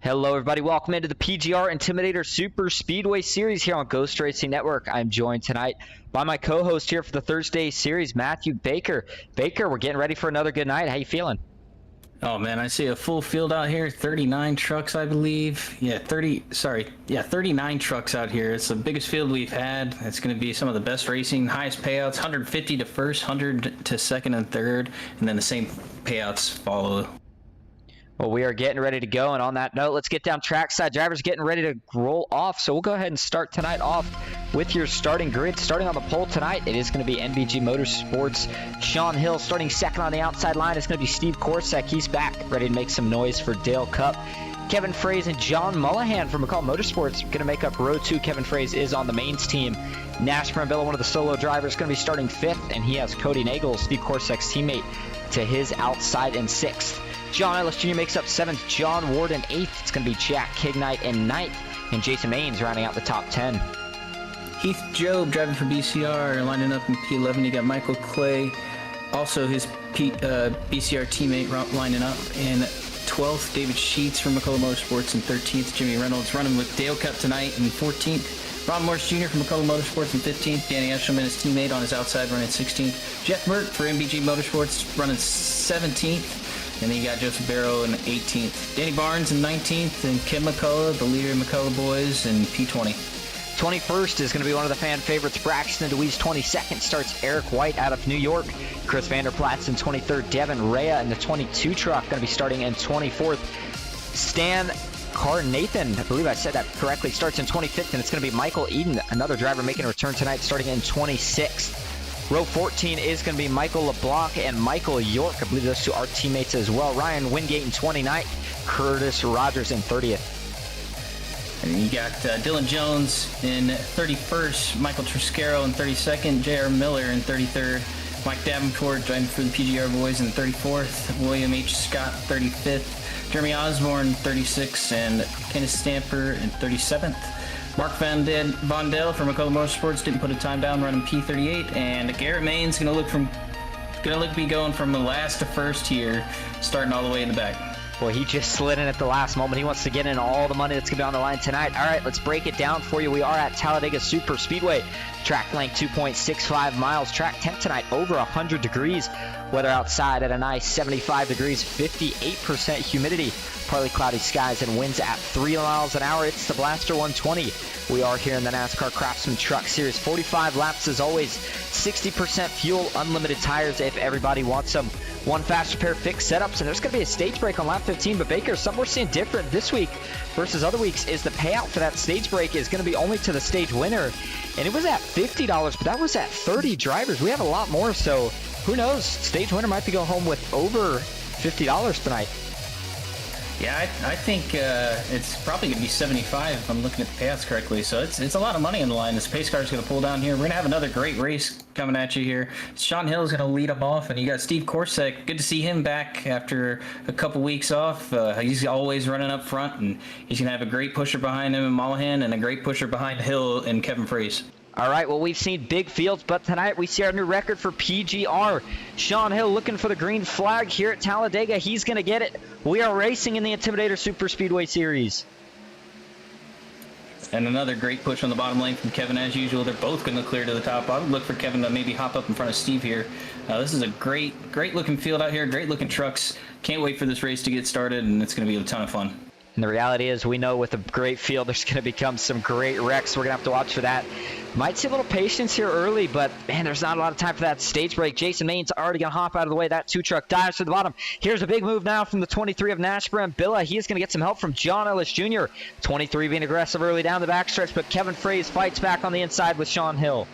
Hello everybody, welcome into the PGR Intimidator Superspeedway Series here on Ghost Racing Network. I'm joined tonight by my co-host here for the Thursday Series, Matthew Baker. Baker, we're getting ready for another good night. How you feeling? Oh man, I see a full field out here, 39 trucks I believe. 39 trucks out here. It's the biggest field we've had. It's going to be some of the best racing, highest payouts, 150 to first, 100 to second and third, and then the same payouts follow. Well, we are getting ready to go, and on that note, let's get down trackside. Drivers getting ready to roll off, so we'll go ahead and start tonight off with your starting grid. Starting on the pole tonight, it is going to be NBG Motorsports. Sean Hill starting second on the outside line. It's going to be Steve Korsak. He's back, ready to make some noise for Dale Cup. Kevin Fraze and John Mullahan from McCall Motorsports going to make up row 2. Kevin Fraze is on the mains team. Nash Brambilla, one of the solo drivers, going to be starting 5th, and he has Cody Nagel, Steve Korsak's teammate, to his outside in 6th. John Ellis Jr. makes up 7th, John Ward in 8th. It's going to be Jack Kignite in 9th, and Jason Maines rounding out the top 10. Heath Job driving for BCR, lining up in P11. You got Michael Clay, also his BCR teammate lining up in 12th. David Sheets from McCullough Motorsports in 13th. Jimmy Reynolds running with Dale Cup tonight in 14th. Ron Morris Jr. from McCullough Motorsports in 15th. Danny Eshelman, his teammate, on his outside running 16th. Jeff Mert for MBG Motorsports running 17th. And then you got Joseph Barrow in 18th. Danny Barnes in 19th, and Kim McCullough, the leader of McCullough Boys, in P20. 21st is going to be one of the fan favorites, Braxton DeWeese. 22nd starts Eric White out of New York. Chris Vanderplatz in 23rd. Devin Rea in the 22 truck, going to be starting in 24th. Stan Carnathan, I believe I said that correctly, starts in 25th, and it's going to be Michael Eden, another driver making a return tonight, starting in 26th. Row 14 is going to be Michael LeBlanc and Michael York. I believe those two are teammates as well. Ryan Wingate in 29th, Curtis Rogers in 30th. And you got Dylan Jones in 31st, Michael Triscaro in 32nd, J.R. Miller in 33rd, Mike Davenport driving for the PGR Boys in 34th, William H. Scott 35th, Jeremy Osborne 36th, and Kenneth Stamper in 37th. Mark Vondel from McCullough Motorsports didn't put a time down, running P38, and Garrett Main's going to be going from the last to first here, starting all the way in the back. Boy, he just slid in at the last moment. He wants to get in all the money that's going to be on the line tonight. All right, let's break it down for you. We are at Talladega Superspeedway. Track length 2.65 miles. Track temp tonight over 100 degrees. Weather outside at a nice 75 degrees, 58% humidity. Partly cloudy skies and winds at 3 miles an hour. It's the Blaster 120. We are here in the NASCAR Craftsman Truck Series. 45 laps as always. 60% fuel, unlimited tires if everybody wants them. One fast repair fix setups, and there's going to be a stage break on lap 15. But Baker, something we're seeing different this week versus other weeks is the payout for that stage break is going to be only to the stage winner. And it was at $50, but that was at 30 drivers. We have a lot more, so who knows? Stage winner might be going home with over $50 tonight. Yeah, I think it's probably going to be 75 if I'm looking at the payouts correctly. So it's a lot of money on the line. This pace car is going to pull down here. We're going to have another great race coming at you here. Sean Hill is going to lead them off, and you got Steve Korsak. Good to see him back after a couple weeks off. He's always running up front, and he's going to have a great pusher behind him in Mullahan and a great pusher behind Hill and Kevin Fraze. All right, well, we've seen big fields, but tonight we see our new record for PGR. Sean Hill looking for the green flag here at Talladega. He's going to get it. We are racing in the Intimidator Superspeedway Series. And another great push on the bottom lane from Kevin as usual. They're both going to clear to the top. I would look for Kevin to maybe hop up in front of Steve here. This is a great looking field out here, great looking trucks. Can't wait for this race to get started, and it's going to be a ton of fun. And the reality is we know with a great field there's going to become some great wrecks. We're going to have to watch for that. Might see a little patience here early, but man, there's not a lot of time for that stage break. Jason Main's already going to hop out of the way. That 2-truck dives to the bottom. Here's a big move now from the 23 of Nash Brambilla. He is going to get some help from John Ellis Jr. 23 being aggressive early down the backstretch, but Kevin Fraze fights back on the inside with Sean Hill.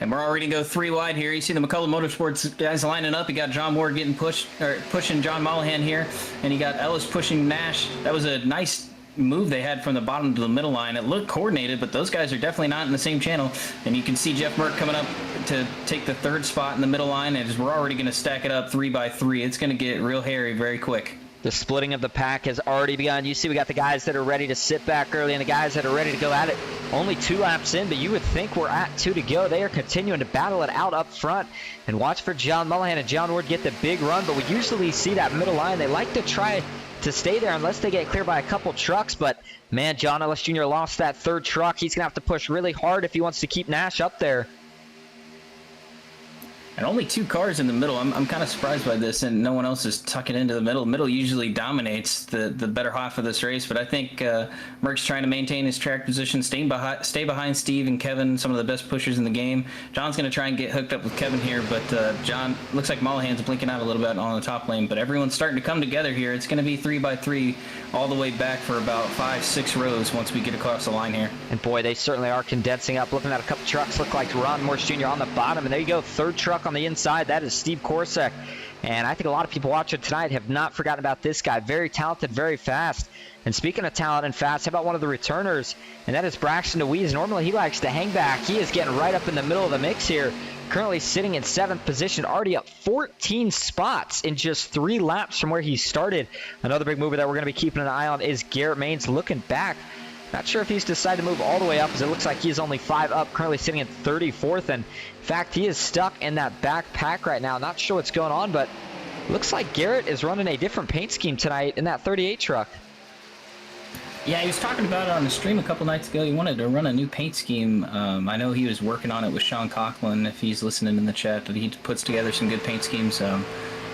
And we're already going to go 3 wide here. You see the McCullough Motorsports guys lining up. You got John Ward getting pushing John Mullahan here, and you got Ellis pushing Nash. That was a nice move they had from the bottom to the middle line. It looked coordinated, but those guys are definitely not in the same channel. And you can see Jeff Merck coming up to take the third spot in the middle line, and we're already going to stack it up 3 by 3. It's going to get real hairy very quick. The splitting of the pack has already begun. You see we got the guys that are ready to sit back early and the guys that are ready to go at it. Only 2 laps in, but you would think we're at 2 to go. They are continuing to battle it out up front. And watch for John Mullahan and John Ward get the big run, but we usually see that middle line. They like to try to stay there unless they get clear by a couple trucks, but man, John Ellis Jr. lost that 3rd truck. He's going to have to push really hard if he wants to keep Nash up there. And only 2 cars in the middle. I'm kind of surprised by this, and no one else is tucking into the middle. Middle usually dominates the better half of this race, but I think Merck's trying to maintain his track position, stay behind Steve and Kevin, some of the best pushers in the game. John's going to try and get hooked up with Kevin here, but John, looks like Mullahan's blinking out a little bit on the top lane, but everyone's starting to come together here. It's going to be 3 by 3 all the way back for about 5-6 rows once we get across the line here. And boy, they certainly are condensing up. Looking at a couple trucks, look like Ron Morse Jr. on the bottom, and there you go, 3rd truck on the inside. That is Steve Korsak. And I think a lot of people watching tonight have not forgotten about this guy. Very talented, very fast. And speaking of talent and fast, how about one of the returners? And that is Braxton DeWeese. Normally he likes to hang back. He is getting right up in the middle of the mix here. Currently sitting in 7th position, already up 14 spots in just 3 laps from where he started. Another big mover that we're going to be keeping an eye on is Garrett Maines looking back. Not sure if he's decided to move all the way up, as it looks like he is only 5 up, currently sitting in 34th. And in fact, he is stuck in that back pack right now. Not sure what's going on, but looks like Garrett is running a different paint scheme tonight in that 38 truck. Yeah, he was talking about it on the stream a couple nights ago. He wanted to run a new paint scheme. I know he was working on it with Sean Coughlin, if he's listening in the chat, but he puts together some good paint schemes.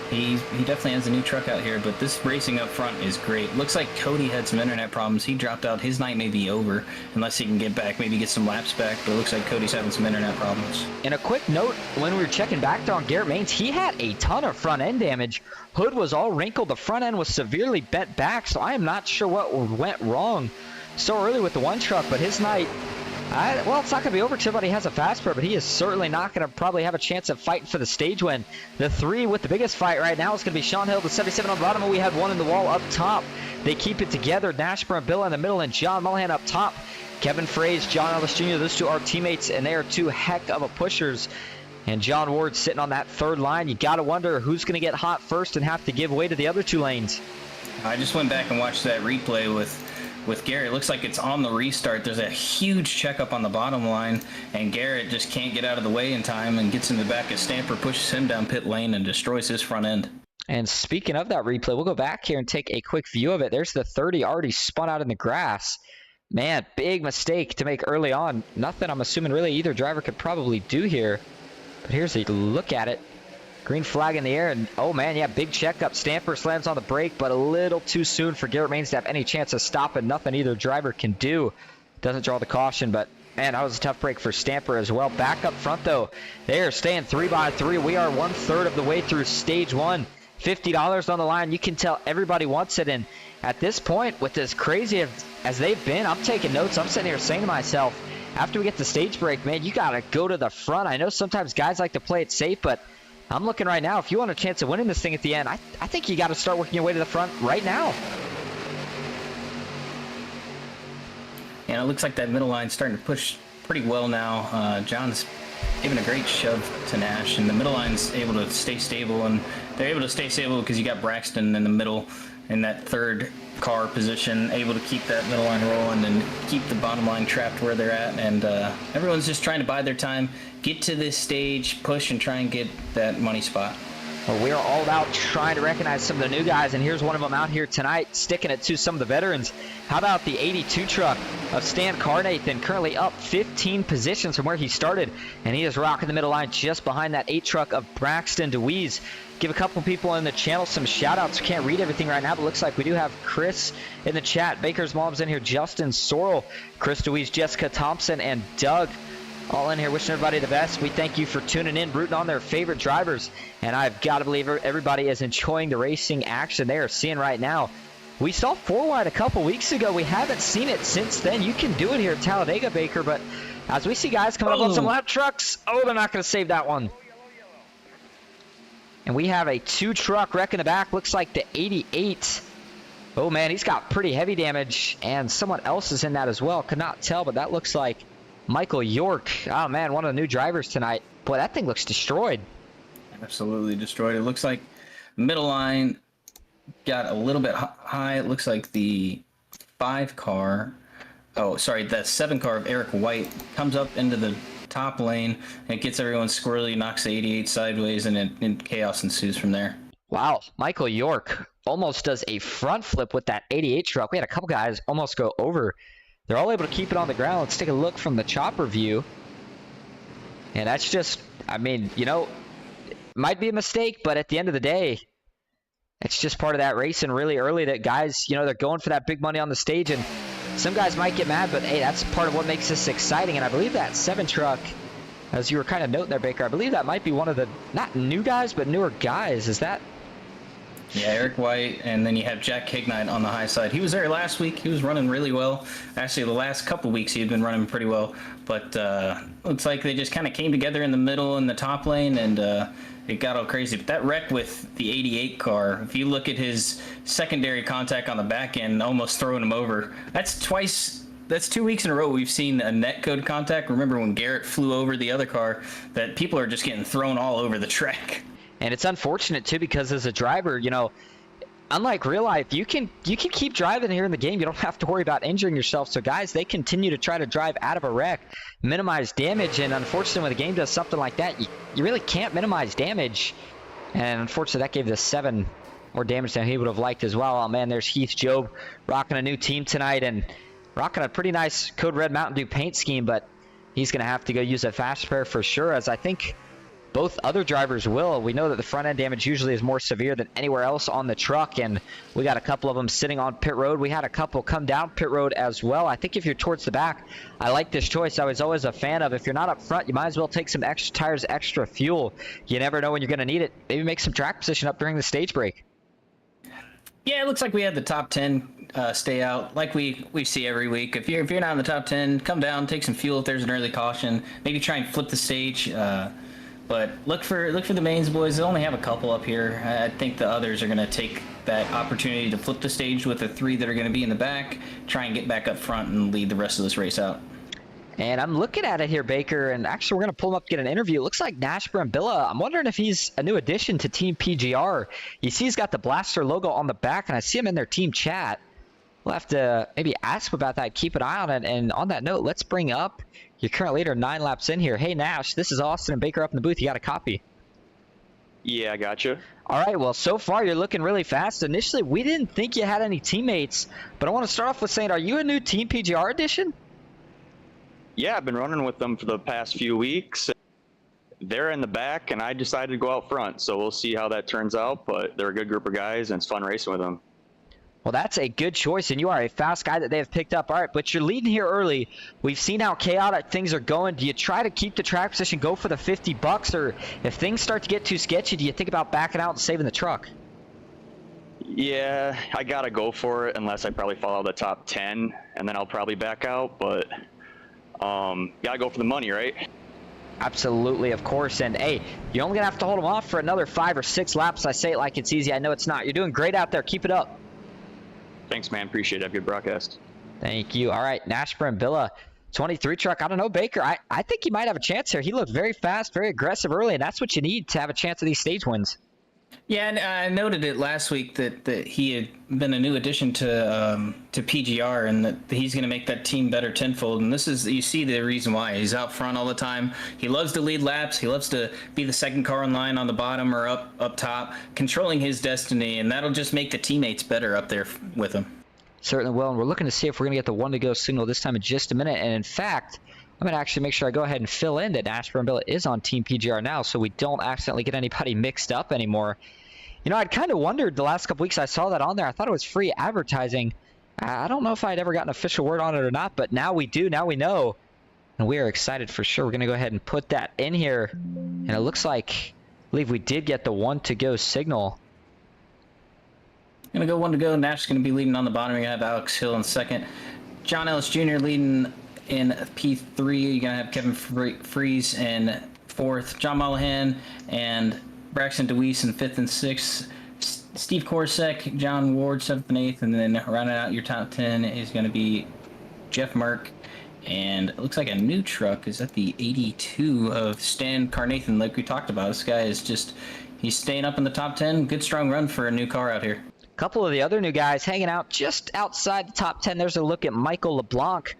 He definitely has a new truck out here, but this racing up front is great. Looks like Cody had some internet problems. He dropped out. His night may be over unless he can get back, maybe get some laps back, but it looks like Cody's having some internet problems. And a quick note, when we were checking back there on Garrett Maines, he had a ton of front end damage. Hood was all wrinkled. The front end was severely bent back, so I am not sure what went wrong so early with the 1 truck, but his night, well, it's not going to be over till everybody has a fast pair, but he is certainly not going to probably have a chance of fighting for the stage win. The 3 with the biggest fight right now is going to be Sean Hill, the 77 on the bottom, and we had 1 in the wall up top. They keep it together. Nashburn and Bill in the middle, and John Mullahan up top. Kevin Fraze, John Ellis Jr., those 2 are teammates, and they are 2 heck of a pushers. And John Ward sitting on that 3rd line. You got to wonder who's going to get hot first and have to give way to the other 2 lanes. I just went back and watched that replay with Garrett. It looks like it's on the restart. There's a huge checkup on the bottom line, and Garrett just can't get out of the way in time and gets in the back of Stamper, pushes him down pit lane, and destroys his front end. And speaking of that replay, we'll go back here and take a quick view of it. There's the 30 already spun out in the grass. Man, big mistake to make early on. Nothing I'm assuming really either driver could probably do here. But here's a look at it. Green flag in the air, and oh man, yeah, big checkup. Stamper slams on the brake, but a little too soon for Garrett Maines to have any chance of stopping. Nothing either driver can do. Doesn't draw the caution, but man, that was a tough break for Stamper as well. Back up front though, they are staying 3 by 3. We are 1/3 of the way through stage 1. $50 on the line. You can tell everybody wants it, and at this point, with as crazy as they've been, I'm taking notes. I'm sitting here saying to myself, after we get the stage break, man, you gotta go to the front. I know sometimes guys like to play it safe, but I'm looking right now. If you want a chance of winning this thing at the end, I think you got to start working your way to the front right now. And it looks like that middle line's starting to push pretty well now. John's giving a great shove to Nash, and the middle line's able to stay stable, and they're able to stay stable because you got Braxton in the middle in that 3rd car position, able to keep that middle line rolling and keep the bottom line trapped where they're at. And everyone's just trying to bide their time, get to this stage, push, and try and get that money spot. Well, we are all about trying to recognize some of the new guys, and here's one of them out here tonight, sticking it to some of the veterans. How about the 82 truck of Stan Carnathan, currently up 15 positions from where he started, and he is rocking the middle line just behind that 8 truck of Braxton DeWeese. Give a couple people in the channel some shout-outs. We can't read everything right now, but looks like we do have Chris in the chat. Baker's mom's in here, Justin Sorrell, Chris DeWeese, Jessica Thompson, and Doug. All in here wishing everybody the best. We thank you for tuning in, rooting on their favorite drivers. And I've got to believe everybody is enjoying the racing action they are seeing right now. We saw 4 wide a couple weeks ago. We haven't seen it since then. You can do it here at Talladega, Baker, but as we see guys coming up on some lap trucks, oh, they're not going to save that one. And we have a 2 truck wreck in the back. Looks like the 88 Oh man, he's got pretty heavy damage, and someone else is in that as well. Could not tell, but that looks like Michael York. Oh man, one of the new drivers tonight. Boy, that thing looks destroyed. Absolutely destroyed. It looks like middle line got a little bit high. It looks like the 5 car, the 7 car of Eric White comes up into the top lane, and it gets everyone squirrely, knocks the 88 sideways, and chaos ensues from there. Wow, Michael York almost does a front flip with that 88 truck. We had a couple guys almost go over. They're all able to keep it on the ground. Let's take a look from the chopper view. And that's just, I mean, you know, might be a mistake, but at the end of the day, it's just part of that race, and really early that guys, you know, they're going for that big money on the stage, and some guys might get mad, but hey, that's part of what makes this exciting. And I believe that 7 truck, as you were kind of noting there, Baker, I believe that might be one of the, not new guys, but newer guys. Is that? Yeah, Eric White, and then you have Jack Hignite on the high side. He was there last week. He was running really well. Actually, the last couple weeks he had been running pretty well, but looks like they just kind of came together in the middle in the top lane, and it got all crazy. But that wreck with the 88 car, if you look at his secondary contact on the back end, almost throwing him over, that's 2 weeks in a row we've seen a netcode contact. Remember when Garrett flew over the other car, that people are just getting thrown all over the track. And it's unfortunate too, because as a driver, you know, unlike real life, you can keep driving here in the game. You don't have to worry about injuring yourself. So guys, they continue to try to drive out of a wreck, minimize damage, and unfortunately when the game does something like that, you really can't minimize damage. And unfortunately that gave the 7 more damage than he would have liked as well. Oh man, there's Heath Job rocking a new team tonight and rocking a pretty nice Code Red Mountain Dew paint scheme, but he's going to have to go use a fast spare for sure, as I think both other drivers will. We know that the front end damage usually is more severe than anywhere else on the truck, and we got a couple of them sitting on pit road. We had a couple come down pit road as well. I think if you're towards the back, I like this choice. I was always a fan of, if you're not up front, you might as well take some extra tires, extra fuel. You never know when you're going to need it. Maybe make some track position up during the stage break. Yeah, it looks like we had the top 10 stay out, like we see every week. If you're not in the top 10, come down, take some fuel if there's an early caution. Maybe try and flip the stage. But look for the mains boys. They only have a couple up here. I think the others are going to take that opportunity to flip the stage with the 3 that are going to be in the back, try and get back up front and lead the rest of this race out. And I'm looking at it here, Baker, and actually we're going to pull him up, get an interview. It looks like Nash Brambilla. I'm wondering if he's a new addition to Team PGR. You see he's got the Blaster logo on the back, and I see him in their team chat. We'll have to maybe ask him about that, keep an eye on it. And on that note, let's bring up your current leader, 9 laps in here. Hey, Nash, this is Austin and Baker up in the booth. You got a copy? Yeah, I gotcha. All right, well, so far you're looking really fast. Initially, we didn't think you had any teammates, but I want to start off with saying, are you a new Team PGR addition? Yeah, I've been running with them for the past few weeks. They're in the back, and I decided to go out front, so we'll see how that turns out, but they're a good group of guys, and it's fun racing with them. Well, that's a good choice, and you are a fast guy that they have picked up. All right, but you're leading here early. We've seen how chaotic things are going. Do you try to keep the track position, go for the $50, or if things start to get too sketchy, do you think about backing out and saving the truck? Yeah, I got to go for it unless I probably fall out of the top 10, and then I'll probably back out, but got to go for the money, right? Absolutely, of course, and hey, you're only going to have to hold them off for another 5 or 6 laps. I say it like it's easy. I know it's not. You're doing great out there. Keep it up. Thanks, man. Appreciate it. Have a good broadcast. Thank you. All right, Nash Brambilla, 23 truck. I don't know, Baker. I think he might have a chance here. He looked very fast, very aggressive early, and that's what you need to have a chance of these stage wins. Yeah, and I noted it last week that he had been a new addition to PGR, and that he's going to make that team better tenfold. And this is, you see the reason why. He's out front all the time. He loves to lead laps. He loves to be the second car in line on the bottom or up top, controlling his destiny, and that'll just make the teammates better up there with him. Certainly will, and we're looking to see if we're going to get the 1 to go signal this time in just a minute. And in fact, I'm going to actually make sure I go ahead and fill in that Nash Brambilla is on Team PGR now, so we don't accidentally get anybody mixed up anymore. You know, I'd kind of wondered the last couple weeks I saw that on there. I thought it was free advertising. I don't know if I'd ever gotten official word on it or not, but now we do. Now we know. And we are excited for sure. We're going to go ahead and put that in here. And it looks like, I believe we did get the 1 to go signal. Going to go 1 to go. Nash is going to be leading on the bottom. You're going to have Alex Hill in second. John Ellis Jr. leading in P3. You're going to have Kevin Fries in fourth. John Mollahan and Braxton DeWeese in 5th and 6th. Steve Korsek, John Ward, 7th and 8th, and then rounding out your top 10 is going to be Jeff Merck. And it looks like a new truck is at the 82 of Stan Carnathan, like we talked about. This guy is just, he's staying up in the top 10. Good, strong run for a new car out here. A couple of the other new guys hanging out just outside the top 10. There's a look at Michael LeBlanc,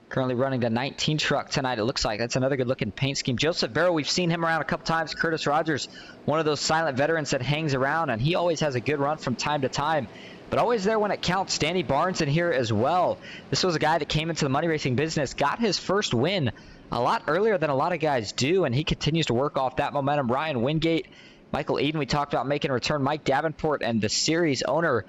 currently running the 19 truck tonight. It looks like that's another good-looking paint scheme. Joseph Barrow, we've seen him around a couple times. Curtis Rogers, one of those silent veterans that hangs around, and he always has a good run from time to time, but always there when it counts. Danny Barnes in here as well. This was a guy that came into the money racing business, got his first win a lot earlier than a lot of guys do, and he continues to work off that momentum. Ryan Wingate, Michael Eden, we talked about making a return, Mike Davenport, and the series owner,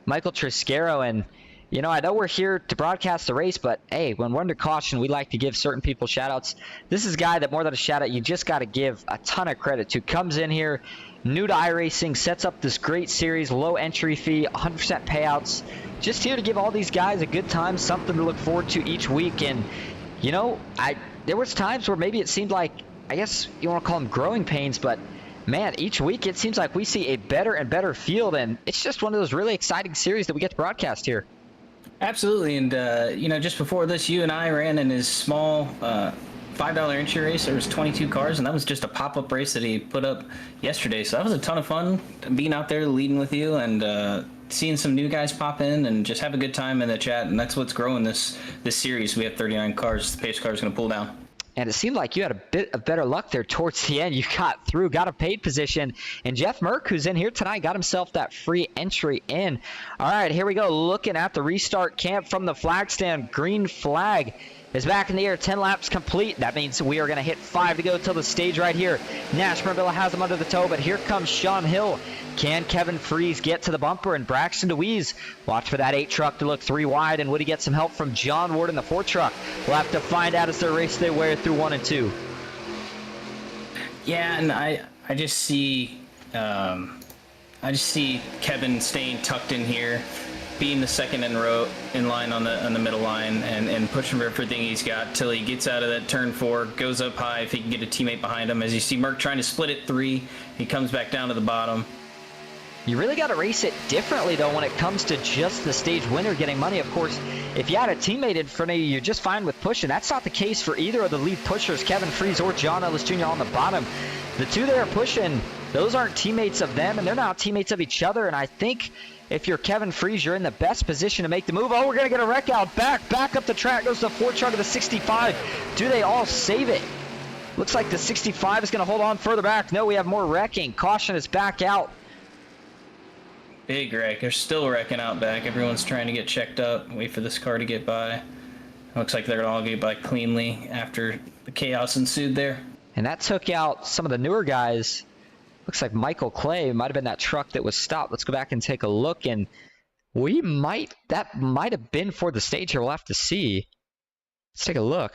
Michael Triscaro. And you know, I know we're here to broadcast the race, but hey, when we're under caution, we like to give certain people shout-outs. This is a guy that more than a shout-out, you just got to give a ton of credit to. Comes in here, new to iRacing, sets up this great series, low entry fee, 100% payouts. Just here to give all these guys a good time, something to look forward to each week. And, you know, there was times where maybe it seemed like, I guess you want to call them growing pains, but man, each week it seems like we see a better and better field, and it's just one of those really exciting series that we get to broadcast here. Absolutely, and you know, just before this, you and I ran in his small $5 entry race. There was 22 cars, and that was just a pop-up race that he put up yesterday. So that was a ton of fun, being out there leading with you and seeing some new guys pop in and just have a good time in the chat. And that's what's growing this series. We have 39 cars. The pace car is going to pull down. And it seemed like you had a bit of better luck there towards the end. You got through, got a paid position. And Jeff Merck, who's in here tonight, got himself that free entry in. All right, here we go. Looking at the restart camp from the flag stand. Green flag is back in the air. 10 laps complete. That means we are going to hit 5 to go till the stage right here. Nash Marvilla has him under the toe, but here comes Sean Hill. Can Kevin Freeze get to the bumper? And Braxton DeWeese, watch for that 8 truck to look 3 wide. And would he get some help from John Ward in the 4 truck? We'll have to find out as they race their way through 1 and 2. Yeah, and I just see Kevin staying tucked in here, being the second in line on the middle line, and pushing for everything he's got till he gets out of that turn 4, goes up high if he can get a teammate behind him. As you see Merck trying to split it 3, he comes back down to the bottom. You really got to race it differently, though, when it comes to just the stage winner getting money. Of course, if you had a teammate in front of you, you're just fine with pushing. That's not the case for either of the lead pushers, Kevin Freeze or John Ellis Jr. on the bottom. The two they are pushing, those aren't teammates of them, and they're not teammates of each other. And I think if you're Kevin Freeze, you're in the best position to make the move. Oh, we're going to get a wreck out. Back up the track goes the 4 truck to the 65. Do they all save it? Looks like the 65 is going to hold on further back. No, we have more wrecking. Caution is back out. Big wreck. They're still wrecking out back. Everyone's trying to get checked up, wait for this car to get by. Looks like they're going to all get by cleanly after the chaos ensued there. And that took out some of the newer guys. Looks like Michael Clay might have been that truck that was stopped. Let's go back and take a look. And that might have been for the stage here. We'll have to see. Let's take a look.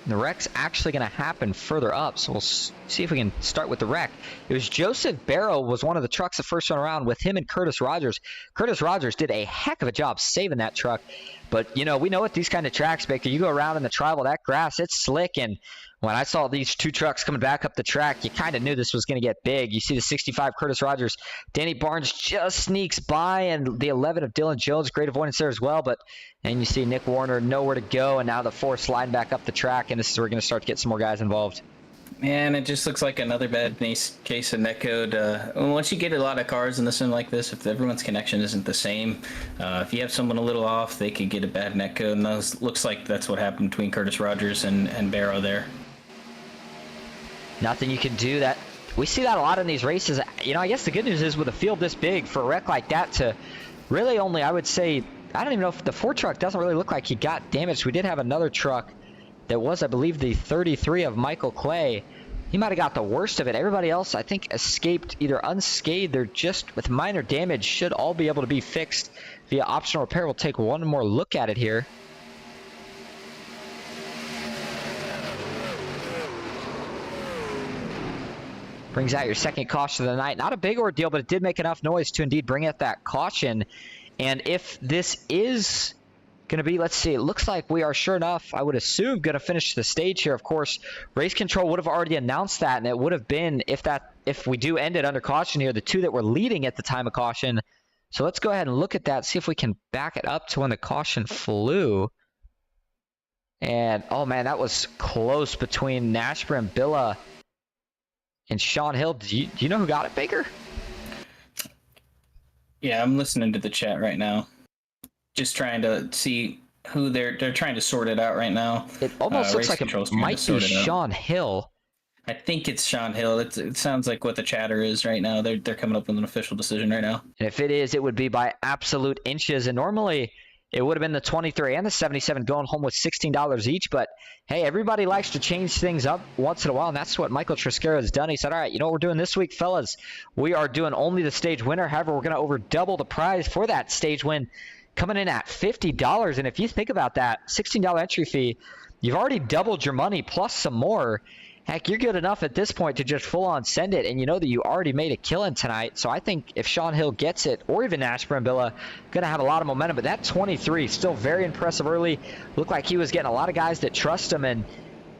The wreck's actually going to happen further up, so we'll see if we can start with the wreck. It was Joseph Barrow was one of the trucks the first run around with him and Curtis Rogers. Curtis Rogers did a heck of a job saving that truck. But, you know, we know at these kind of tracks, Baker, you go around in the tribal, that grass, it's slick. And when I saw these 2 trucks coming back up the track, you kind of knew this was going to get big. You see the 65 Curtis Rogers. Danny Barnes just sneaks by, and the 11 of Dylan Jones, great avoidance there as well. And you see Nick Warner nowhere to go, and now the 4 sliding back up the track, and this is where we're going to start to get some more guys involved. Man, it just looks like another bad case of netcode. Once you get a lot of cars in the sim like this, if everyone's connection isn't the same, if you have someone a little off, they could get a bad netcode. And those, looks like that's what happened between Curtis Rogers and Barrow there. Nothing you can do. That we see that a lot in these races. You know, I guess the good news is with a field this big, for a wreck like that to really only, I would say, I don't even know if the 4 truck doesn't really look like he got damaged. We did have another truck that was, I believe, the 33 of Michael Clay. He might have got the worst of it. Everybody else, I think, escaped either unscathed or just with minor damage. Should all be able to be fixed via optional repair. We'll take one more look at it here. Brings out your second caution of the night. Not a big ordeal, but it did make enough noise to indeed bring out that caution. And if this is going to be, let's see, it looks like we are sure enough, I would assume, going to finish the stage here. Of course, race control would have already announced that, and it would have been, if we do end it under caution here, the two that were leading at the time of caution. So let's go ahead and look at that, see if we can back it up to when the caution flew. And, oh man, that was close between Nashburn Billa and Sean Hill. Do you know who got it, Baker? Yeah, I'm listening to the chat right now. Just trying to see who they're trying to sort it out right now. It almost looks like it might be Sean Hill. I think it's Sean Hill. It sounds like what the chatter is right now. They're coming up with an official decision right now. And if it is, it would be by absolute inches. And normally it would have been the 23 and the 77 going home with $16 each. But hey, everybody likes to change things up once in a while, and that's what Michael Triscaro has done. He said, all right, you know what we're doing this week, fellas? We are doing only the stage winner. However, we're going to over double the prize for that stage win, coming in at $50. And if you think about that, $16 entry fee, you've already doubled your money plus some more. Heck, you're good enough at this point to just full-on send it, and you know that you already made a killing tonight. So I think if Sean Hill gets it, or even Nashburn Billa, going to have a lot of momentum. But that 23, still very impressive early. Looked like he was getting a lot of guys that trust him, and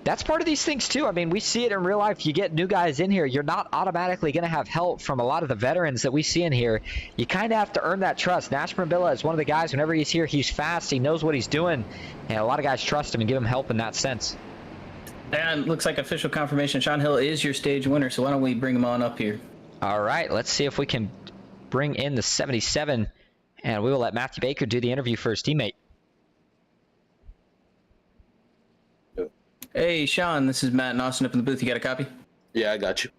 that's part of these things too. I mean, we see it in real life. You get new guys in here, you're not automatically going to have help from a lot of the veterans that we see in here. You kind of have to earn that trust. Nashburn Billa is one of the guys, whenever he's here, he's fast, he knows what he's doing, and a lot of guys trust him and give him help in that sense. And looks like official confirmation. Sean Hill is your stage winner, so why don't we bring him on up here? All right, let's see if we can bring in the 77, and we will let Matthew Baker do the interview for his teammate. Hey, Sean, this is Matt and Austin up in the booth. You got a copy? Yeah, I got you.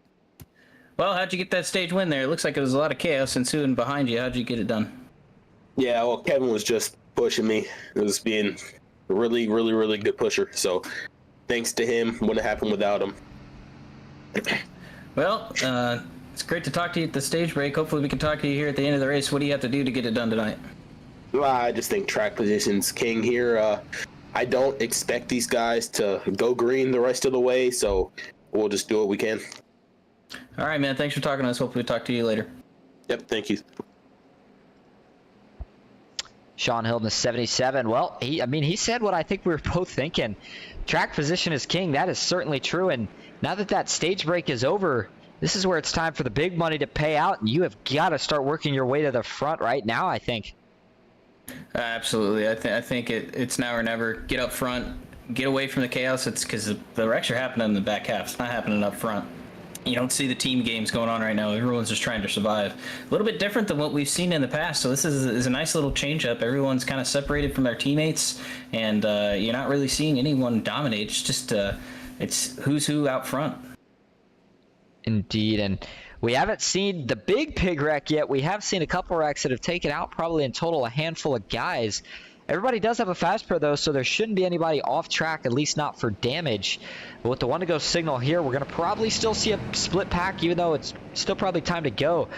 Well, how'd you get that stage win there? It looks like it was a lot of chaos ensuing behind you. How'd you get it done? Yeah, well, Kevin was just pushing me. It was being a really, really, really good pusher. So thanks to him, wouldn't have happened without him. Well, it's great to talk to you at the stage break. Hopefully we can talk to you here at the end of the race. What do you have to do to get it done tonight? Well, I just think track position's king here. I don't expect these guys to go green the rest of the way, so we'll just do what we can. All right, man. Thanks for talking to us. Hopefully we'll talk to you later. Yep, thank you. Sean Hill in the 77. Well, he said what I think we were both thinking. Track position is king. That is certainly true. And now that stage break is over, this is where it's time for the big money to pay out. And you have got to start working your way to the front right now, I think. Absolutely. I think it's now or never. Get up front. Get away from the chaos. It's because the wrecks are happening in the back half. It's not happening up front. You don't see the team games going on right now. Everyone's just trying to survive. A little bit different than what we've seen in the past. So this is a nice little change up. Everyone's kind of separated from their teammates, and you're not really seeing anyone dominate. It's just it's who's who out front. Indeed, and we haven't seen the big pig wreck yet. We have seen a couple wrecks that have taken out probably in total a handful of guys. Everybody does have a fast pair, though, so there shouldn't be anybody off track, at least not for damage. But with the one-to-go signal here, we're going to probably still see a split pack, even though it's still probably time to go.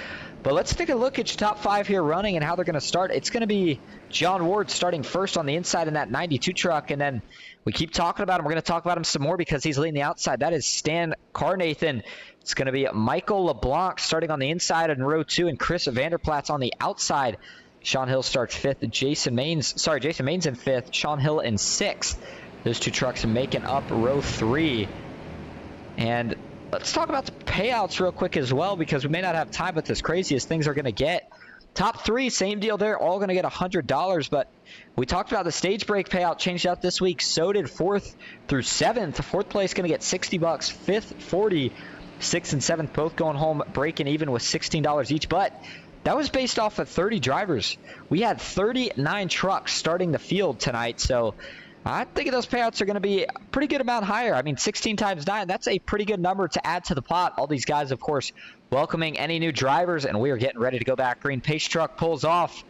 But let's take a look at your top five here running and how they're going to start. It's going to be John Ward starting first on the inside in that 92 truck, and then we keep talking about him. We're going to talk about him some more because he's leading the outside. That is Stan Carnathan. It's going to be Michael LeBlanc starting on the inside in row 2, and Chris Vanderplatz on the outside. Sean Hill starts fifth. Jason Maines in fifth. Sean Hill in sixth. Those two trucks making up row 3. And let's talk about the payouts real quick as well, because we may not have time with as crazy as things are going to get. Top 3, same deal there, all going to get $100. But we talked about the stage break payout changed out this week. So did 4th through 7th. 4th place going to get $60. 5th, $40. 6th and 7th both going home breaking even with $16 each. But that was based off of 30 drivers. We had 39 trucks starting the field tonight, so I think those payouts are going to be a pretty good amount higher. I mean, 16 times 9, that's a pretty good number to add to the pot. All these guys, of course, welcoming any new drivers, and we are getting ready to go back. Green pace truck pulls off.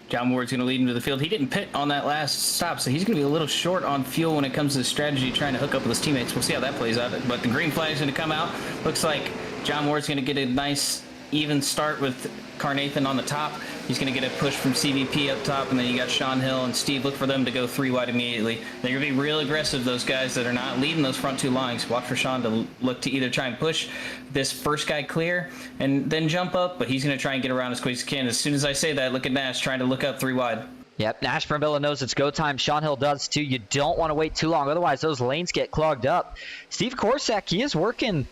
John Ward's going to lead into the field. He didn't pit on that last stop, so he's going to be a little short on fuel when it comes to the strategy trying to hook up with his teammates. We'll see how that plays out. But the green flag is going to come out. Looks like John Ward's going to get a nice even start with Carnathan on the top. He's going to get a push from CVP up top, and then you got Sean Hill and Steve. Look for them to go 3 wide immediately. They're going to be real aggressive, those guys that are not leading those front 2 lines. Watch for Sean to look to either try and push this first guy clear and then jump up, but he's going to try and get around as quick as he can. As soon as I say that, look at Nash trying to look up 3 wide. Yep, Nash Brambilla knows it's go time. Sean Hill does too. You don't want to wait too long, otherwise those lanes get clogged up. Steve Korsak, he is working,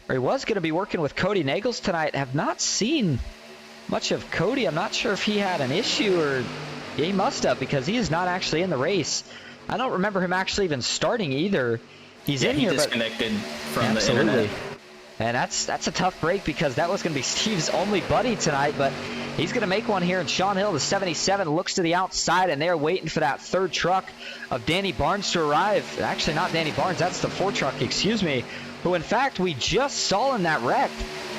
or he was going to be working with Cody Nagels tonight. Have not seen much of Cody. I'm not sure if he had an issue or he must have, because he is not actually in the race. I don't remember him actually even starting either. He's in here, disconnected from the absolutely. internet. And that's a tough break, because that was going to be Steve's only buddy tonight, but he's going to make one here. And Sean Hill, the 77, looks to the outside, and they're waiting for that 3rd truck of Danny Barnes to arrive. Actually, not Danny Barnes. That's the 4th truck, excuse me, who, in fact, we just saw in that wreck.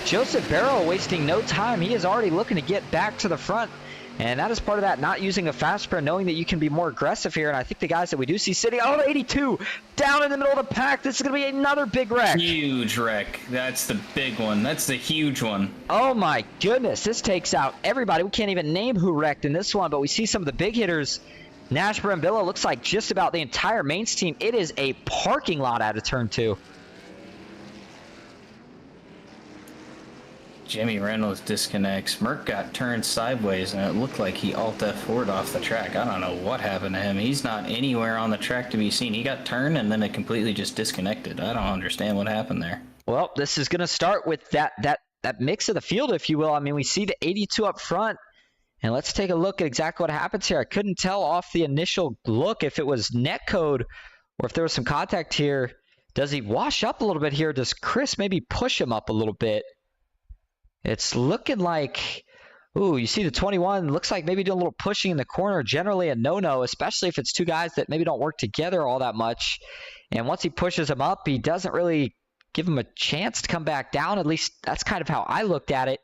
Joseph Barrow wasting no time. He is already looking to get back to the front. And that is part of that, not using a fast spare, knowing that you can be more aggressive here. And I think the guys that we do see sitting, oh, 82, down in the middle of the pack. This is going to be another big wreck. Huge wreck. That's the big one. That's the huge one. Oh, my goodness. This takes out everybody. We can't even name who wrecked in this one, but we see some of the big hitters. Nash Brambilla looks like just about the entire mains team. It is a parking lot out of turn 2. Jimmy Reynolds disconnects. Merck got turned sideways, and it looked like he alt F4'd off the track. I don't know what happened to him. He's not anywhere on the track to be seen. He got turned, and then it completely just disconnected. I don't understand what happened there. Well, this is going to start with that mix of the field, if you will. I mean, we see the 82 up front, and let's take a look at exactly what happens here. I couldn't tell off the initial look if it was net code or if there was some contact here. Does he wash up a little bit here? Does Chris maybe push him up a little bit? It's looking like, ooh, you see the 21, looks like maybe doing a little pushing in the corner. Generally a no-no, especially if it's 2 guys that maybe don't work together all that much. And once he pushes him up, he doesn't really give him a chance to come back down. At least that's kind of how I looked at it.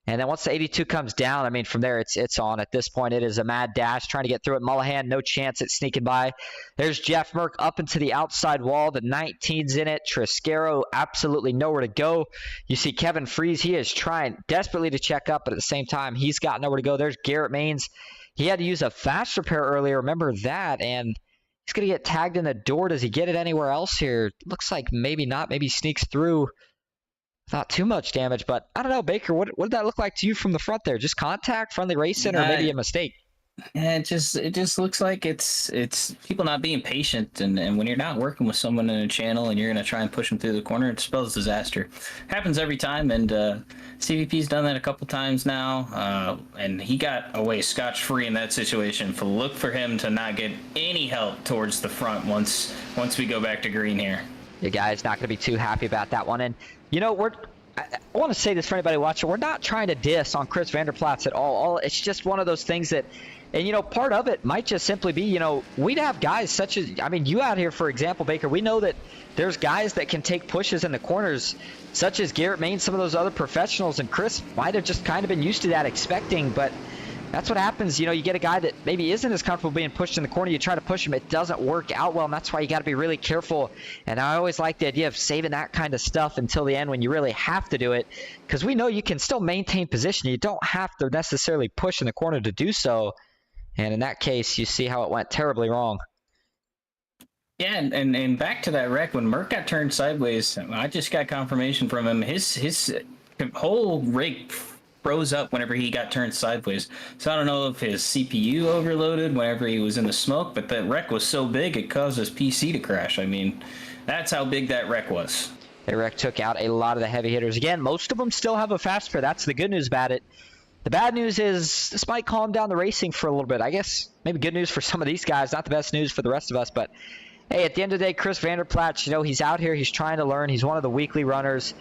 And then once the 82 comes down, I mean, from there, it's on. At this point, it is a mad dash, trying to get through it. Mullahan, no chance at sneaking by. There's Jeff Merck up into the outside wall. The 19's in it. Triscaro, absolutely nowhere to go. You see Kevin Freeze. He is trying desperately to check up, but at the same time, he's got nowhere to go. There's Garrett Maines. He had to use a fast repair earlier. Remember that. And he's going to get tagged in the door. Does he get it anywhere else here? Looks like maybe not. Maybe sneaks through. Not too much damage, but I don't know, Baker. What did that look like to you from the front there? Just contact, friendly racing, or maybe a mistake? It just looks like it's people not being patient, and when you're not working with someone in a channel and you're gonna try and push them through the corner, it spells disaster. Happens every time, and CVP's done that a couple times now, and he got away scotch-free in that situation. Look for him to not get any help towards the front once we go back to green here. You guys not gonna be too happy about that one, and you know I want to say this for anybody watching. We're not trying to diss on Chris Vanderplatz at all. It's just one of those things that, and, you know, part of it might just simply be, you know, we'd have guys such as, I mean, you out here, for example, Baker, we know that there's guys that can take pushes in the corners, such as Garrett Maines, some of those other professionals, and Chris might have just kind of been used to that, expecting, but that's what happens. You know, you get a guy that maybe isn't as comfortable being pushed in the corner. You try to push him. It doesn't work out well, and that's why you got to be really careful. And I always like the idea of saving that kind of stuff until the end when you really have to do it, because we know you can still maintain position. You don't have to necessarily push in the corner to do so. And in that case, you see how it went terribly wrong. Yeah, and back to that wreck, when Merck got turned sideways, I just got confirmation from him. His whole rig froze up whenever he got turned sideways. So I don't know if his CPU overloaded whenever he was in the smoke, but that wreck was so big it caused his PC to crash. I mean, that's how big that wreck was. The wreck took out a lot of the heavy hitters. Again, most of them still have a fast spare. That's the good news about it. The bad news is this might calm down the racing for a little bit. I guess maybe good news for some of these guys, not the best news for the rest of us. But hey, at the end of the day, Chris Vanderplatz, you know, he's out here. He's trying to learn. He's one of the weekly runners.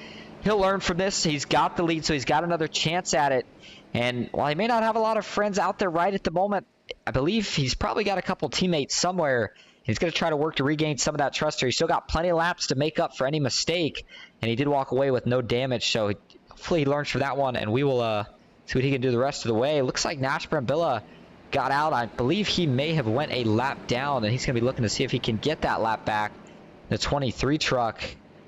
He'll learn from this. He's got the lead, so he's got another chance at it. And while he may not have a lot of friends out there right at the moment, I believe he's probably got a couple teammates somewhere. He's going to try to work to regain some of that trust here. He's still got plenty of laps to make up for any mistake, and he did walk away with no damage, so hopefully he learns from that one, and we will see what he can do the rest of the way. It looks like Nash Brambilla got out. I believe he may have went a lap down, and he's going to be looking to see if he can get that lap back. The 23 truck.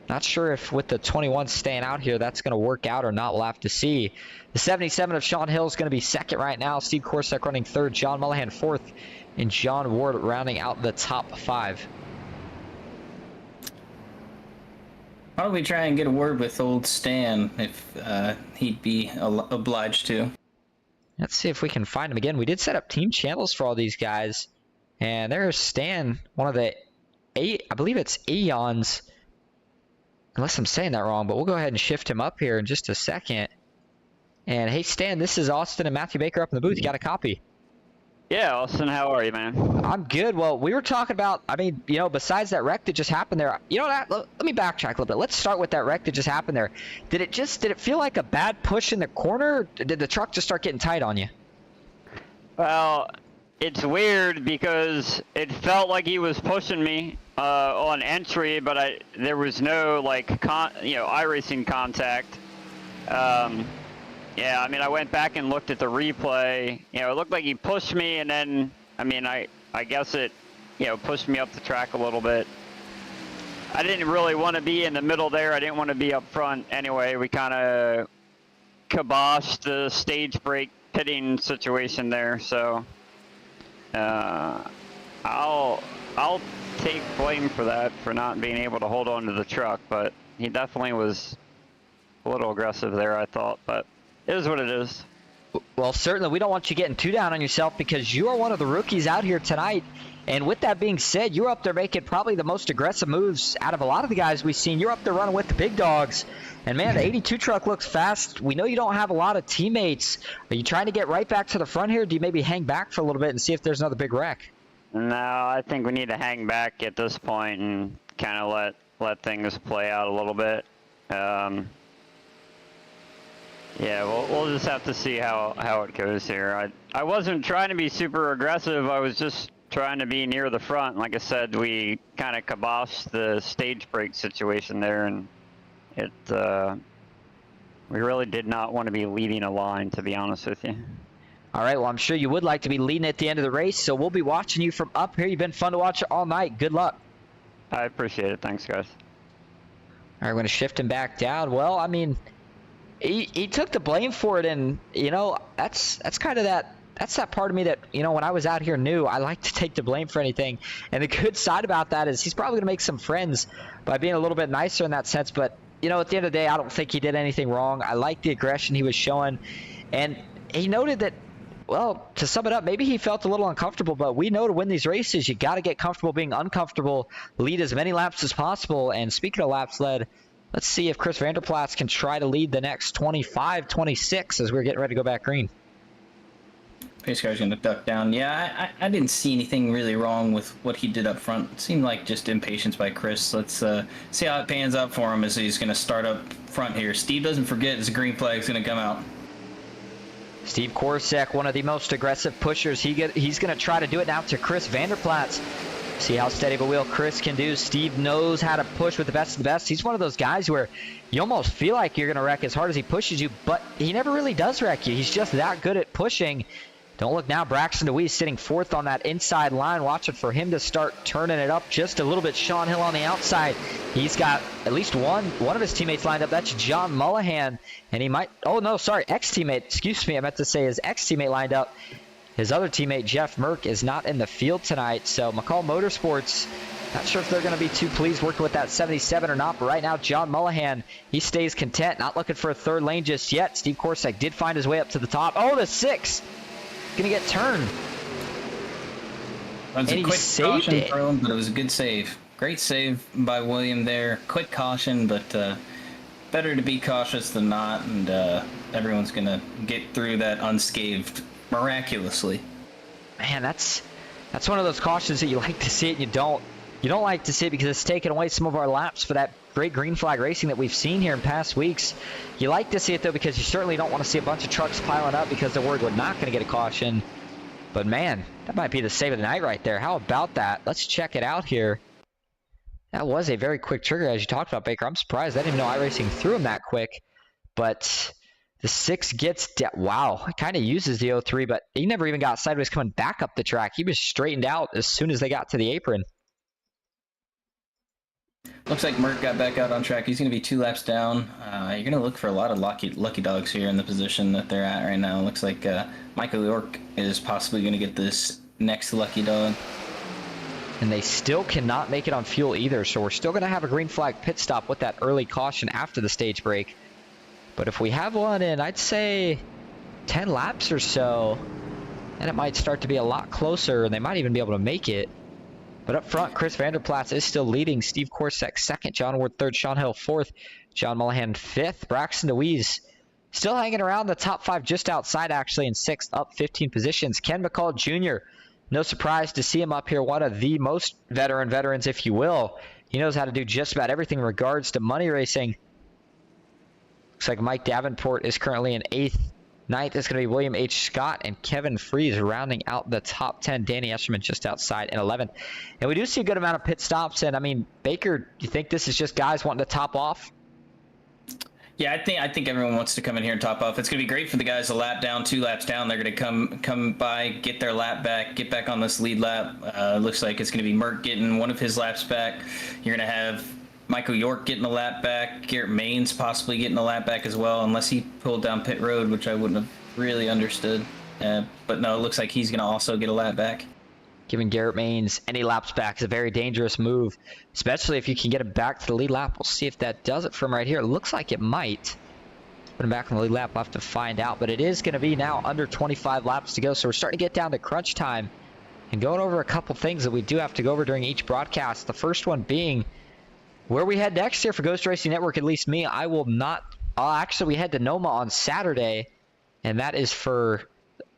Not sure if with the 21 staying out here, that's going to work out or not. We'll have to see. The 77 of Sean Hill is going to be second right now. Steve Korsak running third. John Mullahan fourth. And John Ward rounding out the top 5. Why don't we try and get a word with old Stan if he'd be obliged to? Let's see if we can find him again. We did set up team channels for all these guys. And there's Stan, one of the I believe it's Aeons. Unless I'm saying that wrong, but we'll go ahead and shift him up here in just a second. And hey, Stan, this is Austin and Matthew Baker up in the booth. You got a copy? Yeah, Austin, how are you, man? I'm good. Well, we were talking about, I mean, you know, besides that wreck that just happened there, you know what, let me backtrack a little bit. Let's start with that wreck that just happened there. Did it feel like a bad push in the corner? Or did the truck just start getting tight on you? Well, it's weird because it felt like he was pushing me on entry, but there was no like iRacing contact. Yeah, I mean, I went back and looked at the replay. You know, it looked like he pushed me, and then I mean, I guess it pushed me up the track a little bit. I didn't really want to be in the middle there. I didn't want to be up front anyway. We kind of kiboshed the stage break pitting situation there, so I'll take blame for that, for not being able to hold on to the truck, but he definitely was a little aggressive there, I thought, but it is what it is. Well, certainly we don't want you getting too down on yourself because you are one of the rookies out here tonight. And with that being said, you're up there making probably the most aggressive moves out of a lot of the guys we've seen. You're up there running with the big dogs. And man, the 82 truck looks fast. We know you don't have a lot of teammates. Are you trying to get right back to the front here? Or do you maybe hang back for a little bit and see if there's another big wreck? No, I think we need to hang back at this point and kind of let things play out a little bit. Yeah, we'll just have to see how it goes here. I wasn't trying to be super aggressive. I was just trying to be near the front. Like I said, we kind of kiboshed the stage break situation there, and we really did not want to be leading a line, to be honest with you. All right, well, I'm sure you would like to be leading at the end of the race, so we'll be watching you from up here. You've been fun to watch all night. Good luck. I appreciate it. Thanks, guys. All right, we're going to shift him back down. Well, I mean, he took the blame for it, and, you know, that's kind of that's that part of me that, you know, when I was out here new, I like to take the blame for anything. And the good side about that is he's probably going to make some friends by being a little bit nicer in that sense. But, you know, at the end of the day, I don't think he did anything wrong. I like the aggression he was showing. And he noted that, well, to sum it up, maybe he felt a little uncomfortable, but we know to win these races, you got to get comfortable being uncomfortable, lead as many laps as possible. And speaking of laps led, let's see if Chris Vanderplatz can try to lead the next 25, 26 as we're getting ready to go back green. Pace car's going to duck down. Yeah, I didn't see anything really wrong with what he did up front. It seemed like just impatience by Chris. Let's see how it pans out for him as he's going to start up front here. Steve doesn't forget his green flag's going to come out. Steve Korsak, one of the most aggressive pushers. He's going to try to do it now to Chris Vanderplatz. See how steady of a wheel Chris can do. Steve knows how to push with the best of the best. He's one of those guys where you almost feel like you're going to wreck as hard as he pushes you, but he never really does wreck you. He's just that good at pushing. Don't look now, Braxton DeWeese sitting fourth on that inside line, watching for him to start turning it up just a little bit. Sean Hill on the outside. He's got at least one of his teammates lined up. That's John Mullahan, and he might, oh no, sorry, ex-teammate, excuse me, I meant to say his ex-teammate lined up. His other teammate, Jeff Merck, is not in the field tonight, so McCall Motorsports, not sure if they're going to be too pleased working with that 77 or not, but right now, John Mullahan, he stays content, not looking for a third lane just yet. Steve Korsak did find his way up to the top. Oh, the 6! Gonna get turned. That's a quick caution for him, but it was a good save. Great save by William there. Quick caution, but better to be cautious than not, and everyone's gonna get through that unscathed miraculously. Man, that's one of those cautions that you like to see it and you don't. You don't like to see it because it's taken away some of our laps for that great green flag racing that we've seen here in past weeks. You like to see it, though, because you certainly don't want to see a bunch of trucks piling up because they're worried we're not going to get a caution. But, man, that might be the save of the night right there. How about that? Let's check it out here. That was a very quick trigger, as you talked about, Baker. I'm surprised. I didn't even know iRacing threw him that quick. But the 6 gets wow, it kind of uses the 03, but he never even got sideways coming back up the track. He was straightened out as soon as they got to the apron. Looks like Merck got back out on track. He's going to be 2 laps down. You're going to look for a lot of lucky dogs here in the position that they're at right now. Looks like Michael York is possibly going to get this next lucky dog. And they still cannot make it on fuel either, so we're still going to have a green flag pit stop with that early caution after the stage break. But if we have one in, I'd say 10 laps or so, then it might start to be a lot closer, and they might even be able to make it. But up front, Chris Vanderplatz is still leading. Steve Korsak second, John Ward third, Sean Hill fourth, John Mullahan fifth, Braxton DeWeese still hanging around the top 5, just outside actually in 6th, up 15 positions. Ken McCall Jr., no surprise to see him up here, one of the most veterans, if you will. He knows how to do just about everything in regards to money racing. Looks like Mike Davenport is currently in 8th. 9th is going to be William H. Scott and Kevin Freeze rounding out the top 10. Danny Escherman just outside in 11th. And we do see a good amount of pit stops. And, I mean, Baker, do you think this is just guys wanting to top off? Yeah, I think everyone wants to come in here and top off. It's going to be great for the guys a lap down, 2 laps down. They're going to come by, get their lap back, get back on this lead lap. Looks like it's going to be Merck getting one of his laps back. You're going to have Michael York getting a lap back, Garrett Maines possibly getting a lap back as well, unless he pulled down pit road, which I wouldn't have really understood. But no, it looks like he's going to also get a lap back. Giving Garrett Maines any laps back is a very dangerous move, especially if you can get him back to the lead lap. We'll see if that does it for him right here. It looks like it might. Put him back on the lead lap. We'll have to find out. But it is going to be now under 25 laps to go, so we're starting to get down to crunch time and going over a couple things that we do have to go over during each broadcast. The first one being where we head next here for Ghost Racing Network, at least me. I will not. Actually, we head to Noma on Saturday, and that is for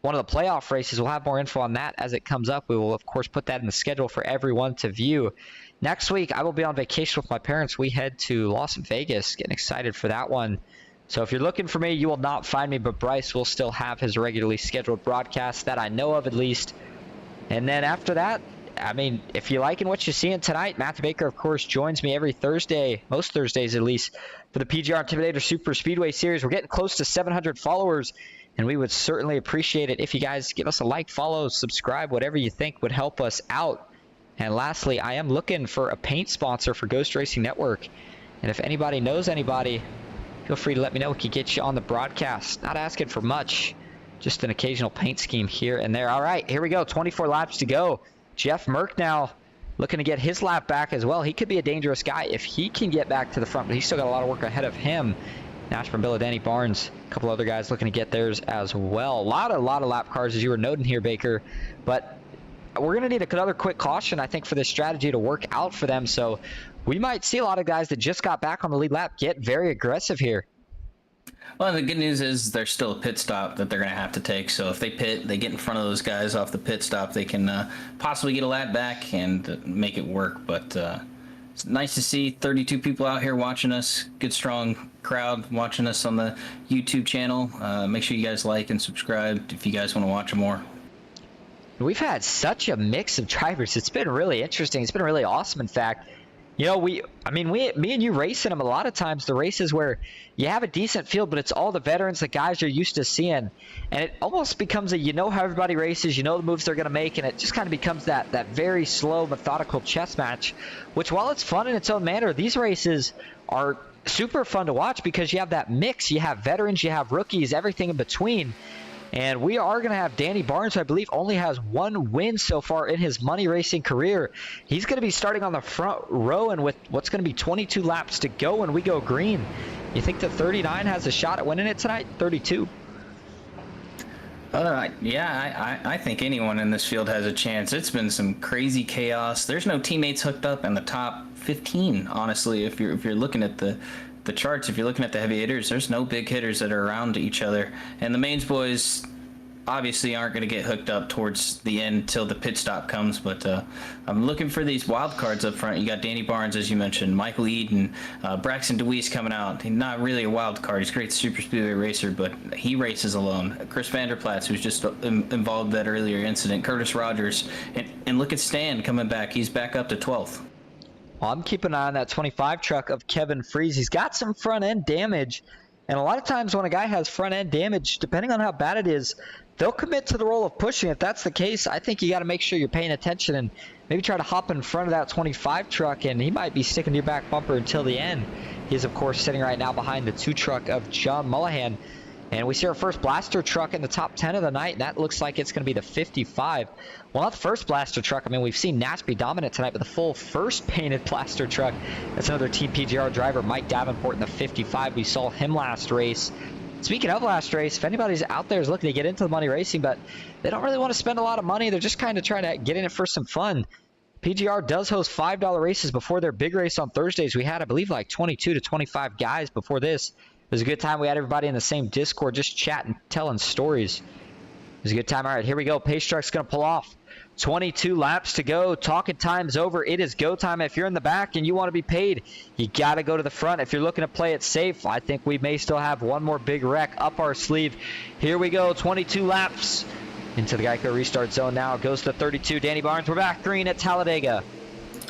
one of the playoff races. We'll have more info on that as it comes up. We will, of course, put that in the schedule for everyone to view. Next week, I will be on vacation with my parents. We head to Las Vegas. Getting excited for that one. So if you're looking for me, you will not find me, but Bryce will still have his regularly scheduled broadcast that I know of at least. And then after that, I mean, if you're liking what you're seeing tonight, Matthew Baker, of course, joins me every Thursday, most Thursdays at least, for the PGR Intimidator Superspeedway Series. We're getting close to 700 followers, and we would certainly appreciate it if you guys give us a like, follow, subscribe, whatever you think would help us out. And lastly, I am looking for a paint sponsor for Ghost Racing Network. And if anybody knows anybody, feel free to let me know. We can get you on the broadcast. Not asking for much, just an occasional paint scheme here and there. All right, here we go. 24 laps to go. Jeff Merck now looking to get his lap back as well. He could be a dangerous guy if he can get back to the front, but he's still got a lot of work ahead of him. Nashman Billa, Danny Barnes, a couple other guys looking to get theirs as well. A lot of lap cars, as you were noting here, Baker. But we're going to need another quick caution, I think, for this strategy to work out for them. So we might see a lot of guys that just got back on the lead lap get very aggressive here. Well, the good news is there's still a pit stop that they're going to have to take. So if they pit, they get in front of those guys off the pit stop, they can possibly get a lap back and make it work. But it's nice to see 32 people out here watching us. Good, strong crowd watching us on the YouTube channel. Make sure you guys like and subscribe if you guys want to watch more. We've had such a mix of drivers. It's been really interesting. It's been really awesome, in fact. You know, me and you racing them a lot of times, the races where you have a decent field, but it's all the veterans, the guys you're used to seeing. And it almost becomes you know how everybody races, you know the moves they're going to make, and it just kind of becomes that very slow, methodical chess match, which while it's fun in its own manner, these races are super fun to watch because you have that mix. You have veterans, you have rookies, everything in between. And we are going to have Danny Barnes, who I believe only has 1 win so far in his money racing career. He's going to be starting on the front row, and with what's going to be 22 laps to go when we go green. You think that 39 has a shot at winning it tonight? 32? Yeah, I think anyone in this field has a chance. It's been some crazy chaos. There's no teammates hooked up in the top 15, honestly, if you're looking at the charts. If you're looking at the heavy hitters, there's no big hitters that are around each other, and the mains boys obviously aren't going to get hooked up towards the end till the pit stop comes. But I'm looking for these wild cards up front. You got Danny Barnes, as you mentioned, Michael Eden, Braxton DeWeese coming out. He's not really a wild card. He's a great super speedway racer, but he races alone. Chris Vanderplatz, who's just involved in that earlier incident. Curtis Rogers, and look at Stan coming back. He's back up to 12th. Well, I'm keeping an eye on that 25 truck of Kevin Freeze. He's got some front end damage, And a lot of times when a guy has front end damage, depending on how bad it is, they'll commit to the role of pushing. If that's the case, I think you got to make sure you're paying attention and maybe try to hop in front of that 25 truck, and he might be sticking to your back bumper until the end. He's, of course, sitting right now behind the 2 truck of John Mullahan. And we see our first blaster truck in the top 10 of the night, and that looks like it's going to be the 55. Well, not the first blaster truck. I mean, we've seen NASCAR be dominant tonight, but the full first painted blaster truck. That's another Team PGR driver, Mike Davenport, in the 55. We saw him last race. Speaking of last race, if anybody's out there is looking to get into the money racing, but they don't really want to spend a lot of money, they're just kind of trying to get in it for some fun. PGR does host $5 races before their big race on Thursdays. We had, I believe, like 22 to 25 guys before this. It was a good time. We had everybody in the same Discord just chatting, telling stories. It was a good time. All right, here we go. Pace truck's going to pull off. 22 laps to go. Talking time's over. It is go time. If you're in the back and you want to be paid, you got to go to the front. If you're looking to play it safe, I think we may still have one more big wreck up our sleeve. Here we go. 22 laps into the Geico restart zone now. It goes to 32. Danny Barnes, we're back green at Talladega.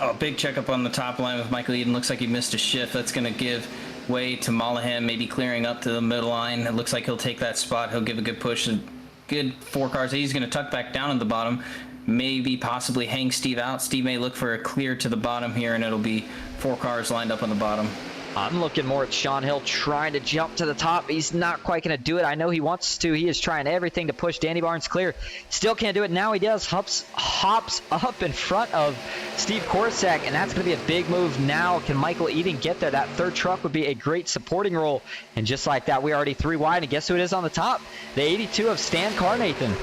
Oh, big checkup on the top line with Michael Eden. Looks like he missed a shift. That's going to give way to Mullahan, maybe clearing up to the middle line. It looks like he'll take that spot. He'll give a good push. A good 4 cars. He's going to tuck back down at the bottom. Maybe possibly hang Steve out. Steve may look for a clear to the bottom here, and it'll be 4 cars lined up on the bottom. I'm looking more at Sean Hill trying to jump to the top. He's not quite going to do it. I know he wants to. He is trying everything to push Danny Barnes clear. Still can't do it. Now he does. Hops up in front of Steve Korsak, and that's going to be a big move now. Can Michael Eden get there? That 3rd truck would be a great supporting role. And just like that, we're already 3 wide. And guess who it is on the top? The 82 of Stan Carnathan.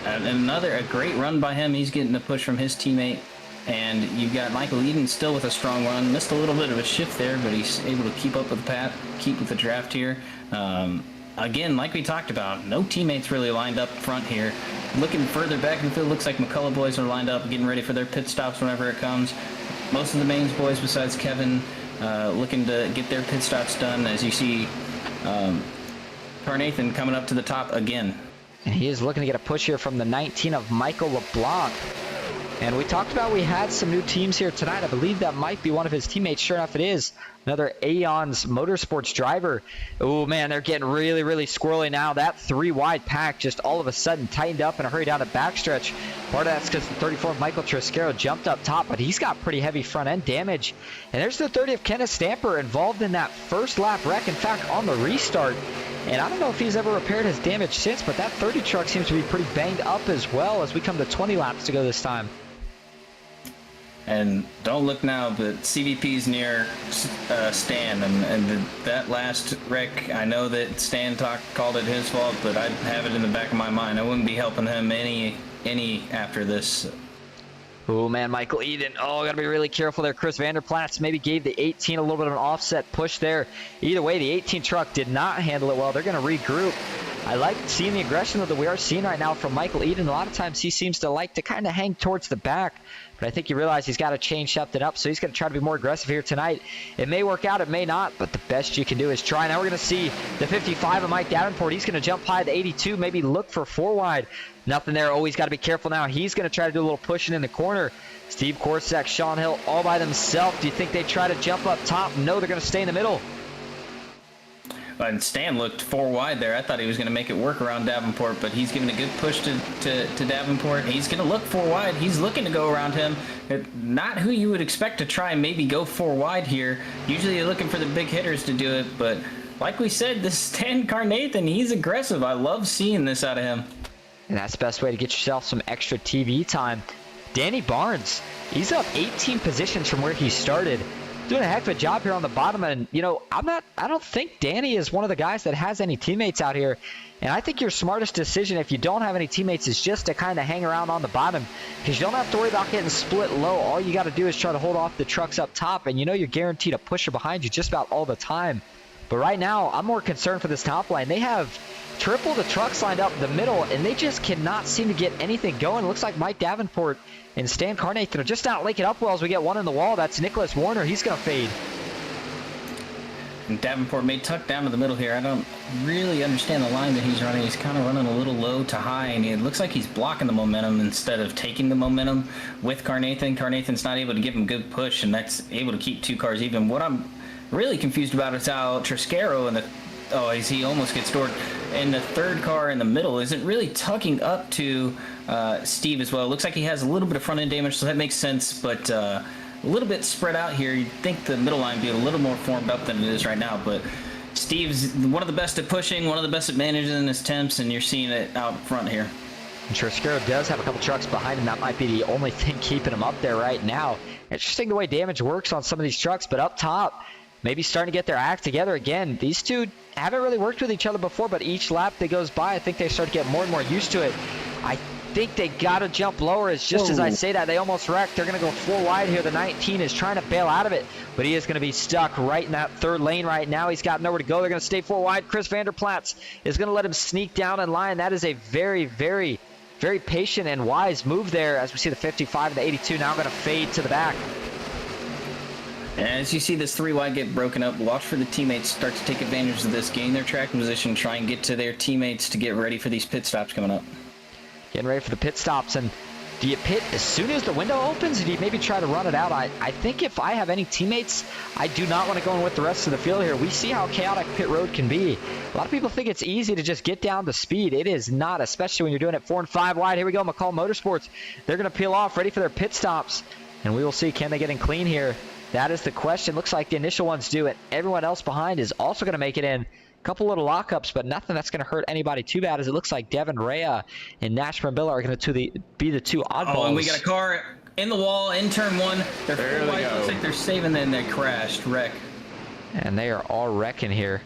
And a great run by him. He's getting the push from his teammate. And you've got Michael Eden still with a strong run. Missed a little bit of a shift there, but he's able to keep up with the path, keep with the draft here. Again, like we talked about, no teammates really lined up front here. Looking further back in the field, looks like McCullough boys are lined up, getting ready for their pit stops whenever it comes. Most of the mains boys, besides Kevin, looking to get their pit stops done. As you see, Carnathan coming up to the top again. And he is looking to get a push here from the 19 of Michael LeBlanc. And we talked about we had some new teams here tonight. I believe that might be one of his teammates. Sure enough, it is. Another Aeons Motorsports driver. Oh, man, they're getting really, really squirrely now. That 3 wide pack just all of a sudden tightened up and hurried down the backstretch. Part of that's because the 34 of Michael Triscaro jumped up top, but he's got pretty heavy front-end damage. And there's the 30 of Kenneth Stamper involved in that first lap wreck, in fact, on the restart. And I don't know if he's ever repaired his damage since, but that 30 truck seems to be pretty banged up as well as we come to 20 laps to go this time. And don't look now, but CVP's near Stan, and that last wreck, I know that Stan called it his fault, but I have it in the back of my mind. I wouldn't be helping him any after this. Oh, man, Michael Eden. Oh, got to be really careful there. Chris Vanderplatz maybe gave the 18 a little bit of an offset push there. Either way, the 18 truck did not handle it well. They're going to regroup. I like seeing the aggression that we are seeing right now from Michael Eden. A lot of times he seems to like to kind of hang towards the back, but I think you realize he's got to change something up, so he's going to try to be more aggressive here tonight. It may work out, it may not, but the best you can do is try. Now we're going to see the 55 of Mike Davenport. He's going to jump high at the 82, maybe look for 4 wide. Nothing there. Always got to be careful now. He's going to try to do a little pushing in the corner. Steve Korsak, Sean Hill all by themselves. Do you think they try to jump up top? No, they're going to stay in the middle. And Stan looked 4 wide there. I thought he was going to make it work around Davenport, but he's giving a good push to Davenport. He's going to look 4 wide. He's looking to go around him. Not who you would expect to try and maybe go 4 wide here. Usually you're looking for the big hitters to do it, but like we said, this Stan Carnathan, he's aggressive. I love seeing this out of him. And that's the best way to get yourself some extra TV time. Danny Barnes, he's up 18 positions from where he started. Doing a heck of a job here on the bottom, and you know, I don't think Danny is one of the guys that has any teammates out here, and I think your smartest decision if you don't have any teammates is just to kind of hang around on the bottom, because you don't have to worry about getting split low. All you got to do is try to hold off the trucks up top, and you know you're guaranteed a pusher behind you just about all the time. But right now, I'm more concerned for this top line. They have triple the trucks lined up in the middle, and they just cannot seem to get anything going. It looks like Mike Davenport and Stan Carnathan are just not linking up well as we get one in the wall. That's Nicholas Warner. He's going to fade. And Davenport may tuck down to the middle here. I don't really understand the line that he's running. He's kind of running a little low to high, and it looks like he's blocking the momentum instead of taking the momentum with Carnathan. Carnathan's not able to give him good push, and that's able to keep 2 cars even. What I'm really confused about is how Triscaro and he almost gets doored. And the third car in the middle isn't really tucking up to Steve as well. Looks like he has a little bit of front end damage, so that makes sense, but a little bit spread out here. You'd think the middle line would be a little more formed up than it is right now, but Steve's one of the best at pushing, one of the best at managing his temps, and you're seeing it out front here. And Triscaro does have a couple trucks behind him. That might be the only thing keeping him up there right now. Interesting the way damage works on some of these trucks, but up top, maybe starting to get their act together again. These two haven't really worked with each other before, but each lap that goes by, I think they start to get more and more used to it. I think they got to jump lower. As just as I say that, they almost wrecked. They're going to go 4 wide here. The 19 is trying to bail out of it, but he is going to be stuck right in that third lane right now. He's got nowhere to go. They're going to stay 4 wide. Chris Vanderplatz is going to let him sneak down in line. That is a very, very, very patient and wise move there, as we see the 55 and the 82 now going to fade to the back. And as you see this 3 wide get broken up, watch for the teammates start to take advantage of this, gain their track position, try and get to their teammates to get ready for these pit stops coming up. Getting ready for the pit stops. And do you pit as soon as the window opens, or do you maybe try to run it out? I think if I have any teammates, I do not want to go in with the rest of the field here. We see how chaotic pit road can be. A lot of people think it's easy to just get down to speed. It is not, especially when you're doing it 4 and 5 wide. Here we go, McCall Motorsports. They're going to peel off, ready for their pit stops. And we will see, can they get in clean here? That is the question. Looks like the initial ones do it. Everyone else behind is also going to make it in. Couple little lockups, but nothing that's going to hurt anybody too bad, as it looks like Devin Rea and Nash Brambilla are going to be the 2 oddballs. Oh, and we got a car in the wall in turn 1. They're 4 wide. Looks like they're saving, then they crashed. Wreck. And they are all wrecking here.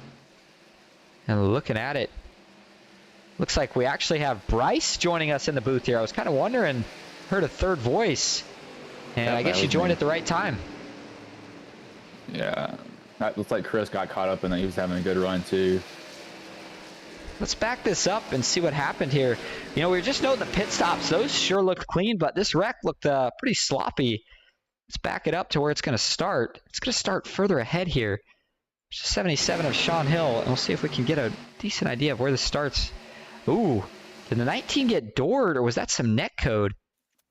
And looking at it, looks like we actually have Bryce joining us in the booth here. I was kind of wondering, heard a third voice, and I guess you joined at the right time. Yeah. That looks like Chris got caught up in that. He was having a good run too. Let's back this up and see what happened here. You know, we were just noting the pit stops. Those sure looked clean, but this wreck looked pretty sloppy. Let's back it up to where it's going to start. It's going to start further ahead here. 77 of Sean Hill, and we'll see if we can get a decent idea of where this starts. Ooh, did the 19 get doored, or was that some net code?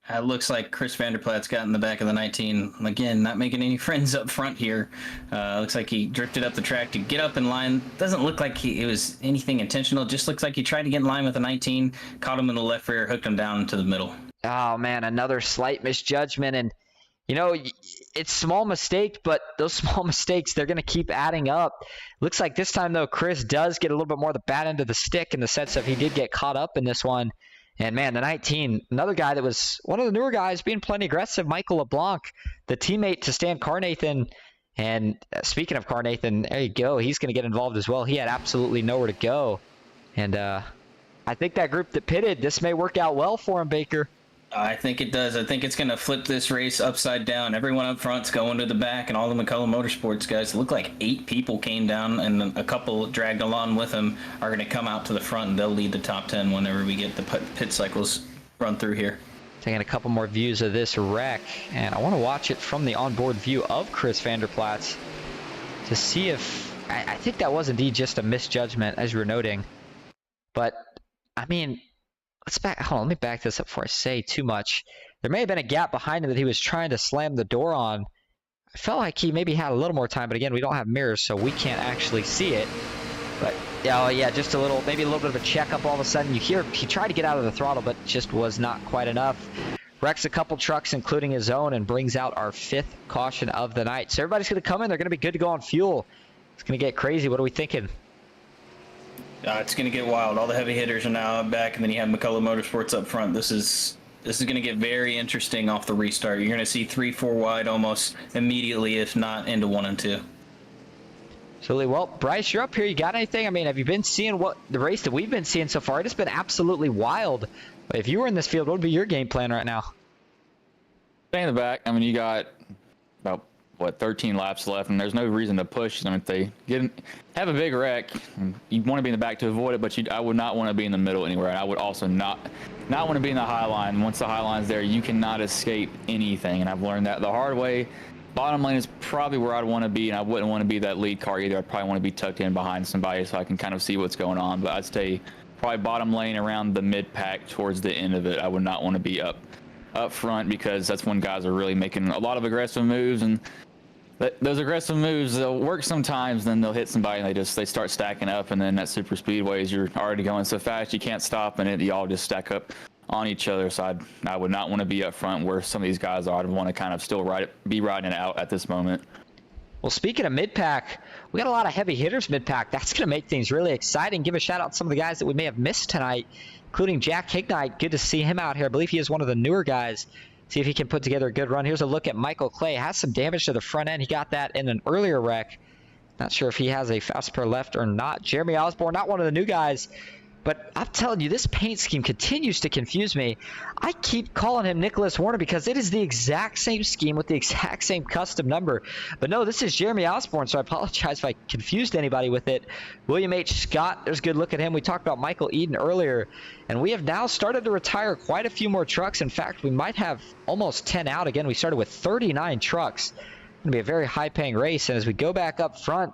It looks like Chris Vanderplatz got in the back of the 19. Again, not making any friends up front here. Looks like he drifted up the track to get up in line. Doesn't look like it was anything intentional. Just looks like he tried to get in line with the 19, caught him in the left rear, hooked him down into the middle. Oh, man, another slight misjudgment. And, you know, it's small mistake, but those small mistakes, they're going to keep adding up. Looks like this time, though, Chris does get a little bit more of the bad end of the stick in the sense of he did get caught up in this one. And, man, the 19, another guy that was one of the newer guys being plenty aggressive, Michael LeBlanc, the teammate to Stan Carnathan. And speaking of Carnathan, there you go. He's going to get involved as well. He had absolutely nowhere to go. And I think that group that pitted, this may work out well for him, Baker. I think it does. I think it's going to flip this race upside down. Everyone up front's going to the back, and all the McCullough Motorsports guys, look like 8 people came down, and a couple dragged along with them are going to come out to the front, and they'll lead the top 10 whenever we get the pit cycles run through here. Taking a couple more views of this wreck, and I want to watch it from the onboard view of Chris Vanderplatz to see if I think that was indeed just a misjudgment, as you were noting. But, I mean, hold on, let me back this up before I say too much. There may have been a gap behind him that he was trying to slam the door on. I felt like he maybe had a little more time, but again, we don't have mirrors, so we can't actually see it. But, yeah, just maybe a little bit of a checkup all of a sudden. You hear he tried to get out of the throttle, but just was not quite enough. Wrecks a couple trucks, including his own, and brings out our 5th caution of the night. So everybody's going to come in. They're going to be good to go on fuel. It's going to get crazy. What are we thinking? It's going to get wild. All the heavy hitters are now back, and then you have McCullough Motorsports up front. This is going to get very interesting off the restart. You're going to see 3-4 wide almost immediately, if not into 1 and 2. Absolutely. Well, Bryce, you're up here. You got anything? I mean, have you been seeing what the race that we've been seeing so far? It has been absolutely wild. If you were in this field, what would be your game plan right now? Stay in the back. I mean, you got about 13 laps left, and there's no reason to push them. If they have a big wreck, you want to be in the back to avoid it, but I would not want to be in the middle anywhere. And I would also not want to be in the high line. Once the high line's there, you cannot escape anything, and I've learned that the hard way. Bottom lane is probably where I'd want to be, and I wouldn't want to be that lead car either. I'd probably want to be tucked in behind somebody so I can kind of see what's going on. But I'd stay probably bottom lane around the mid-pack towards the end of it. I would not want to be up front, because that's when guys are really making a lot of aggressive moves, and Those aggressive moves, they'll work sometimes, then they'll hit somebody and they start stacking up, and then that super speedways, you're already going so fast you can't stop, and you all just stack up on each other. So I would not want to be up front where some of these guys are. I'd want to kind of still be riding it out at this moment. Well, speaking of mid-pack, we got a lot of heavy hitters mid-pack. That's going to make things really exciting. Give a shout out to some of the guys that we may have missed tonight, including Jack Hignite. Good to see him out here. I believe he is one of the newer guys. See if he can put together a good run. Here's a look at Michael Clay. Has some damage to the front end. He got that in an earlier wreck. Not sure if he has a fast per left or not. Jeremy Osborne, not one of the new guys. But I'm telling you, this paint scheme continues to confuse me. I keep calling him Nicholas Warner because it is the exact same scheme with the exact same custom number. But no, this is Jeremy Osborne, so I apologize if I confused anybody with it. William H. Scott, there's a good look at him. We talked about Michael Eden earlier. And we have now started to retire quite a few more trucks. In fact, we might have almost 10 out. Again, we started with 39 trucks. It's going to be a very high-paying race. And as we go back up front,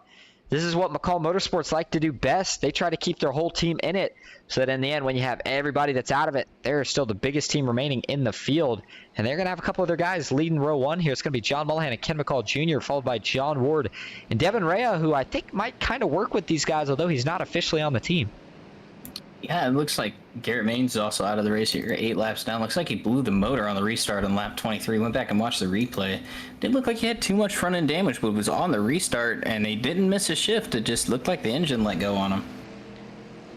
this is what McCall Motorsports like to do best. They try to keep their whole team in it so that in the end, when you have everybody that's out of it, they're still the biggest team remaining in the field. And they're going to have a couple of their guys leading row one here. It's going to be John Mullahan and Ken McCall Jr., followed by John Ward and Devin Rea, who I think might kind of work with these guys, although he's not officially on the team. Yeah, it looks like Garrett Maines is also out of the race here. 8 laps down. Looks like he blew the motor on the restart on lap 23. Went back and watched the replay. Didn't look like he had too much front end damage, but it was on the restart, and he didn't miss a shift. It just looked like the engine let go on him.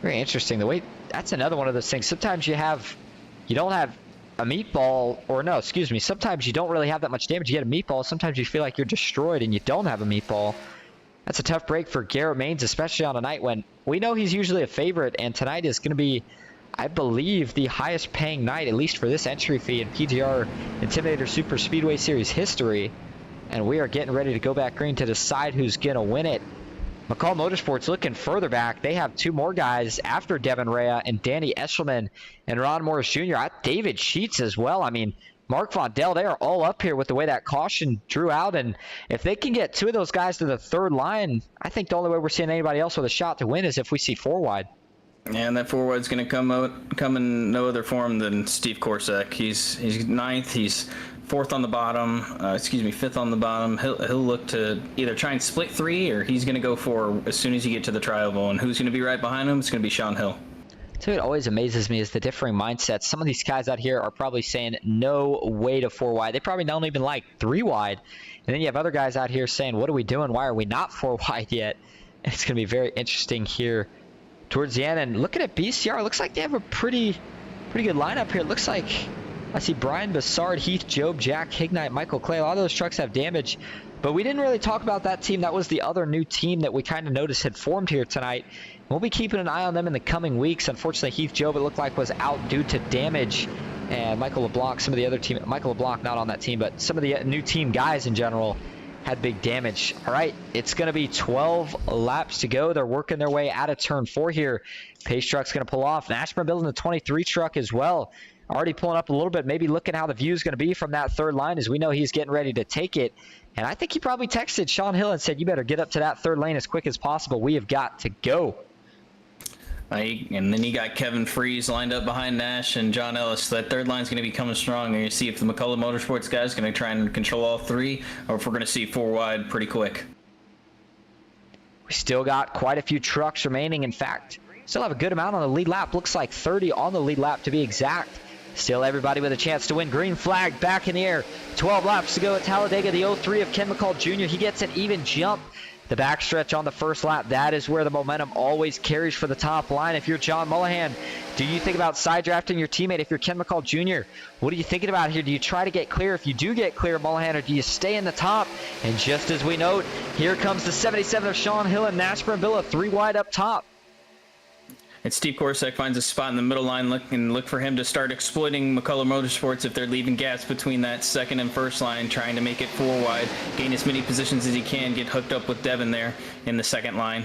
Very interesting. The way that's another one of those things. Sometimes you don't have a meatball, or no, excuse me. Sometimes you don't really have that much damage. You get a meatball. Sometimes you feel like you're destroyed and you don't have a meatball. That's a tough break for Garrett Maines, especially on a night when we know he's usually a favorite, and tonight is going to be, I believe, the highest paying night, at least for this entry fee in PGR Intimidator Superspeedway Series history. And we are getting ready to go back green to decide who's going to win it. McCall Motorsports looking further back. They have 2 more guys after Devin Rea and Danny Eshelman and Ron Morris Jr. David Sheets as well. I mean, Mark Vondell, they are all up here with the way that caution drew out. And if they can get 2 of those guys to the third line, I think the only way we're seeing anybody else with a shot to win is if we see 4 wide. And that 4 wide's going to come in no other form than Steve Korsak. He's 9th. He's 4th on the bottom. 5th on the bottom. He'll look to either try and split 3, or he's going to go 4 as soon as you get to the tri-oval. And who's going to be right behind him? It's going to be Sean Hill. So it always amazes me is the differing mindsets. Some of these guys out here are probably saying no way to 4 wide. They probably don't even like 3 wide. And then you have other guys out here saying, what are we doing? Why are we not 4 wide yet? And it's going to be very interesting here towards the end. And looking at BCR, it looks like they have a pretty good lineup here. It looks like I see Brian Bassard, Heath Job, Jack Hignite, Michael Clay. A lot of those trucks have damage. But we didn't really talk about that team. That was the other new team that we kind of noticed had formed here tonight. We'll be keeping an eye on them in the coming weeks. Unfortunately, Heath Job, it looked like, was out due to damage. And Michael LeBlanc, some of the other team, Michael LeBlanc not on that team, but some of the new team guys in general had big damage. All right, it's going to be 12 laps to go. They're working their way out of turn 4 here. Pace truck's going to pull off. Nashburn building the 23 truck as well. Already pulling up a little bit, maybe looking how the view is going to be from that third line, as we know he's getting ready to take it. And I think he probably texted Sean Hill and said, you better get up to that third lane as quick as possible. We have got to go. And then you got Kevin Freeze lined up behind Nash and John Ellis. So that third line's going to be coming strong. And you see if the McCullough Motorsports guys going to try and control all 3, or if we're going to see 4 wide pretty quick. We still got quite a few trucks remaining. In fact, still have a good amount on the lead lap. Looks like 30 on the lead lap to be exact. Still everybody with a chance to win. Green flag back in the air. 12 laps to go at Talladega. The 03 of Ken McCall Jr. He gets an even jump. The backstretch on the first lap, that is where the momentum always carries for the top line. If you're John Mullahan, do you think about side drafting your teammate? If you're Ken McCall Jr., what are you thinking about here? Do you try to get clear? If you do get clear, Mullahan, or do you stay in the top? And just as we note, here comes the 77 of Sean Hill and Nashburn Villa, 3 wide up top. And Steve Korsak finds a spot in the middle line, look for him to start exploiting McCullough Motorsports if they're leaving gaps between that second and first line, trying to make it 4 wide, gain as many positions as he can, get hooked up with Devin there in the second line.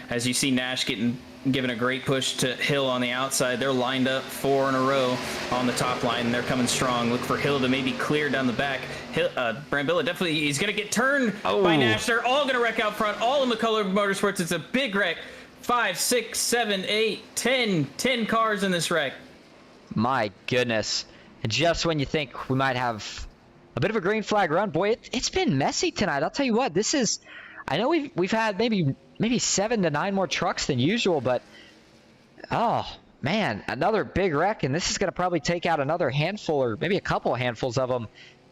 As you see Nash given a great push to Hill on the outside. They're lined up 4 in a row on the top line, and they're coming strong. Look for Hill to maybe clear down the back. Brambilla definitely, he's going to get turned by Nash. They're all going to wreck out front. All in McCullough Motorsports. It's a big wreck. 5, 6, 7, 8, 10 cars in this wreck. My goodness. And just when you think we might have a bit of a green flag run. Boy, it's been messy tonight. I'll tell you what, this is, I know we've had maybe 7 to 9 more trucks than usual, but oh man, another big wreck, and this is going to probably take out another handful or maybe a couple handfuls of them,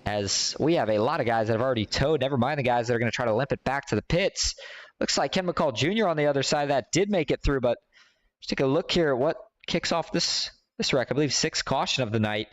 as we have a lot of guys that have already towed, never mind the guys that are going to try to limp it back to the pits. Looks like Ken McCall Jr. on the other side of that did make it through, but let's take a look here at what kicks off this wreck. I believe 6th caution of the night.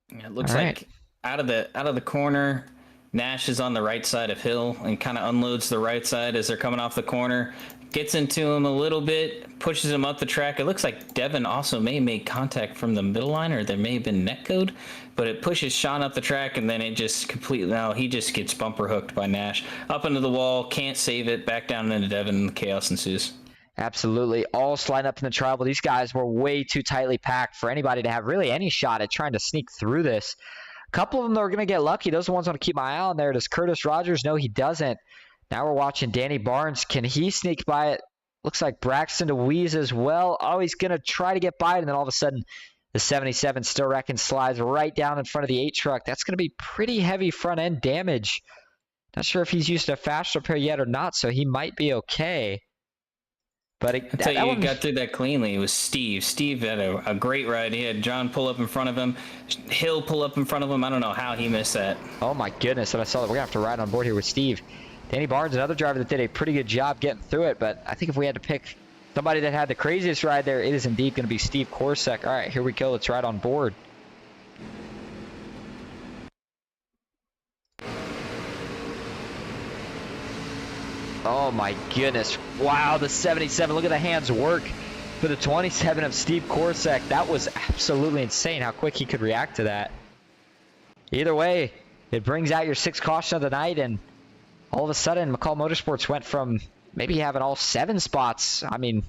Yeah, it looks like out of the corner, Nash is on the right side of Hill and kind of unloads the right side as they're coming off the corner. Gets into him a little bit, pushes him up the track. It looks like Devin also may have made contact from the middle line, or there may have been netcode, but it pushes Sean up the track, and then it just completely, now he just gets bumper hooked by Nash. Up into the wall, can't save it, back down into Devin, and chaos ensues. Absolutely. All slide up in the tribal. These guys were way too tightly packed for anybody to have really any shot at trying to sneak through this. A couple of them that are going to get lucky. Those are the ones I want to keep my eye on there. Does Curtis Rogers? No, he doesn't. Now we're watching Danny Barnes. Can he sneak by it? Looks like Braxton DeWeese as well. Oh, he's going to try to get by it, and then all of a sudden the 77 still reckon slides right down in front of the 8 truck. That's going to be pretty heavy front-end damage. Not sure if he's used a fast repair yet or not, so he might be okay. But I tell you, who got through that cleanly. It was Steve. Steve had a great ride. He had John pull up in front of him, Hill pull up in front of him. I don't know how he missed that. Oh my goodness! And I saw that we're gonna have to ride on board here with Steve. Danny Barnes, another driver that did a pretty good job getting through it. But I think if we had to pick somebody that had the craziest ride there, it is indeed going to be Steve Korsak. All right, here we go. Let's ride on board. Oh my goodness. Wow, the 77. Look at the hands work for the 27 of Steve Korsak. That was absolutely insane how quick he could react to that. Either way, it brings out your 6th caution of the night, and all of a sudden McCall Motorsports went from maybe having all 7 spots. I mean,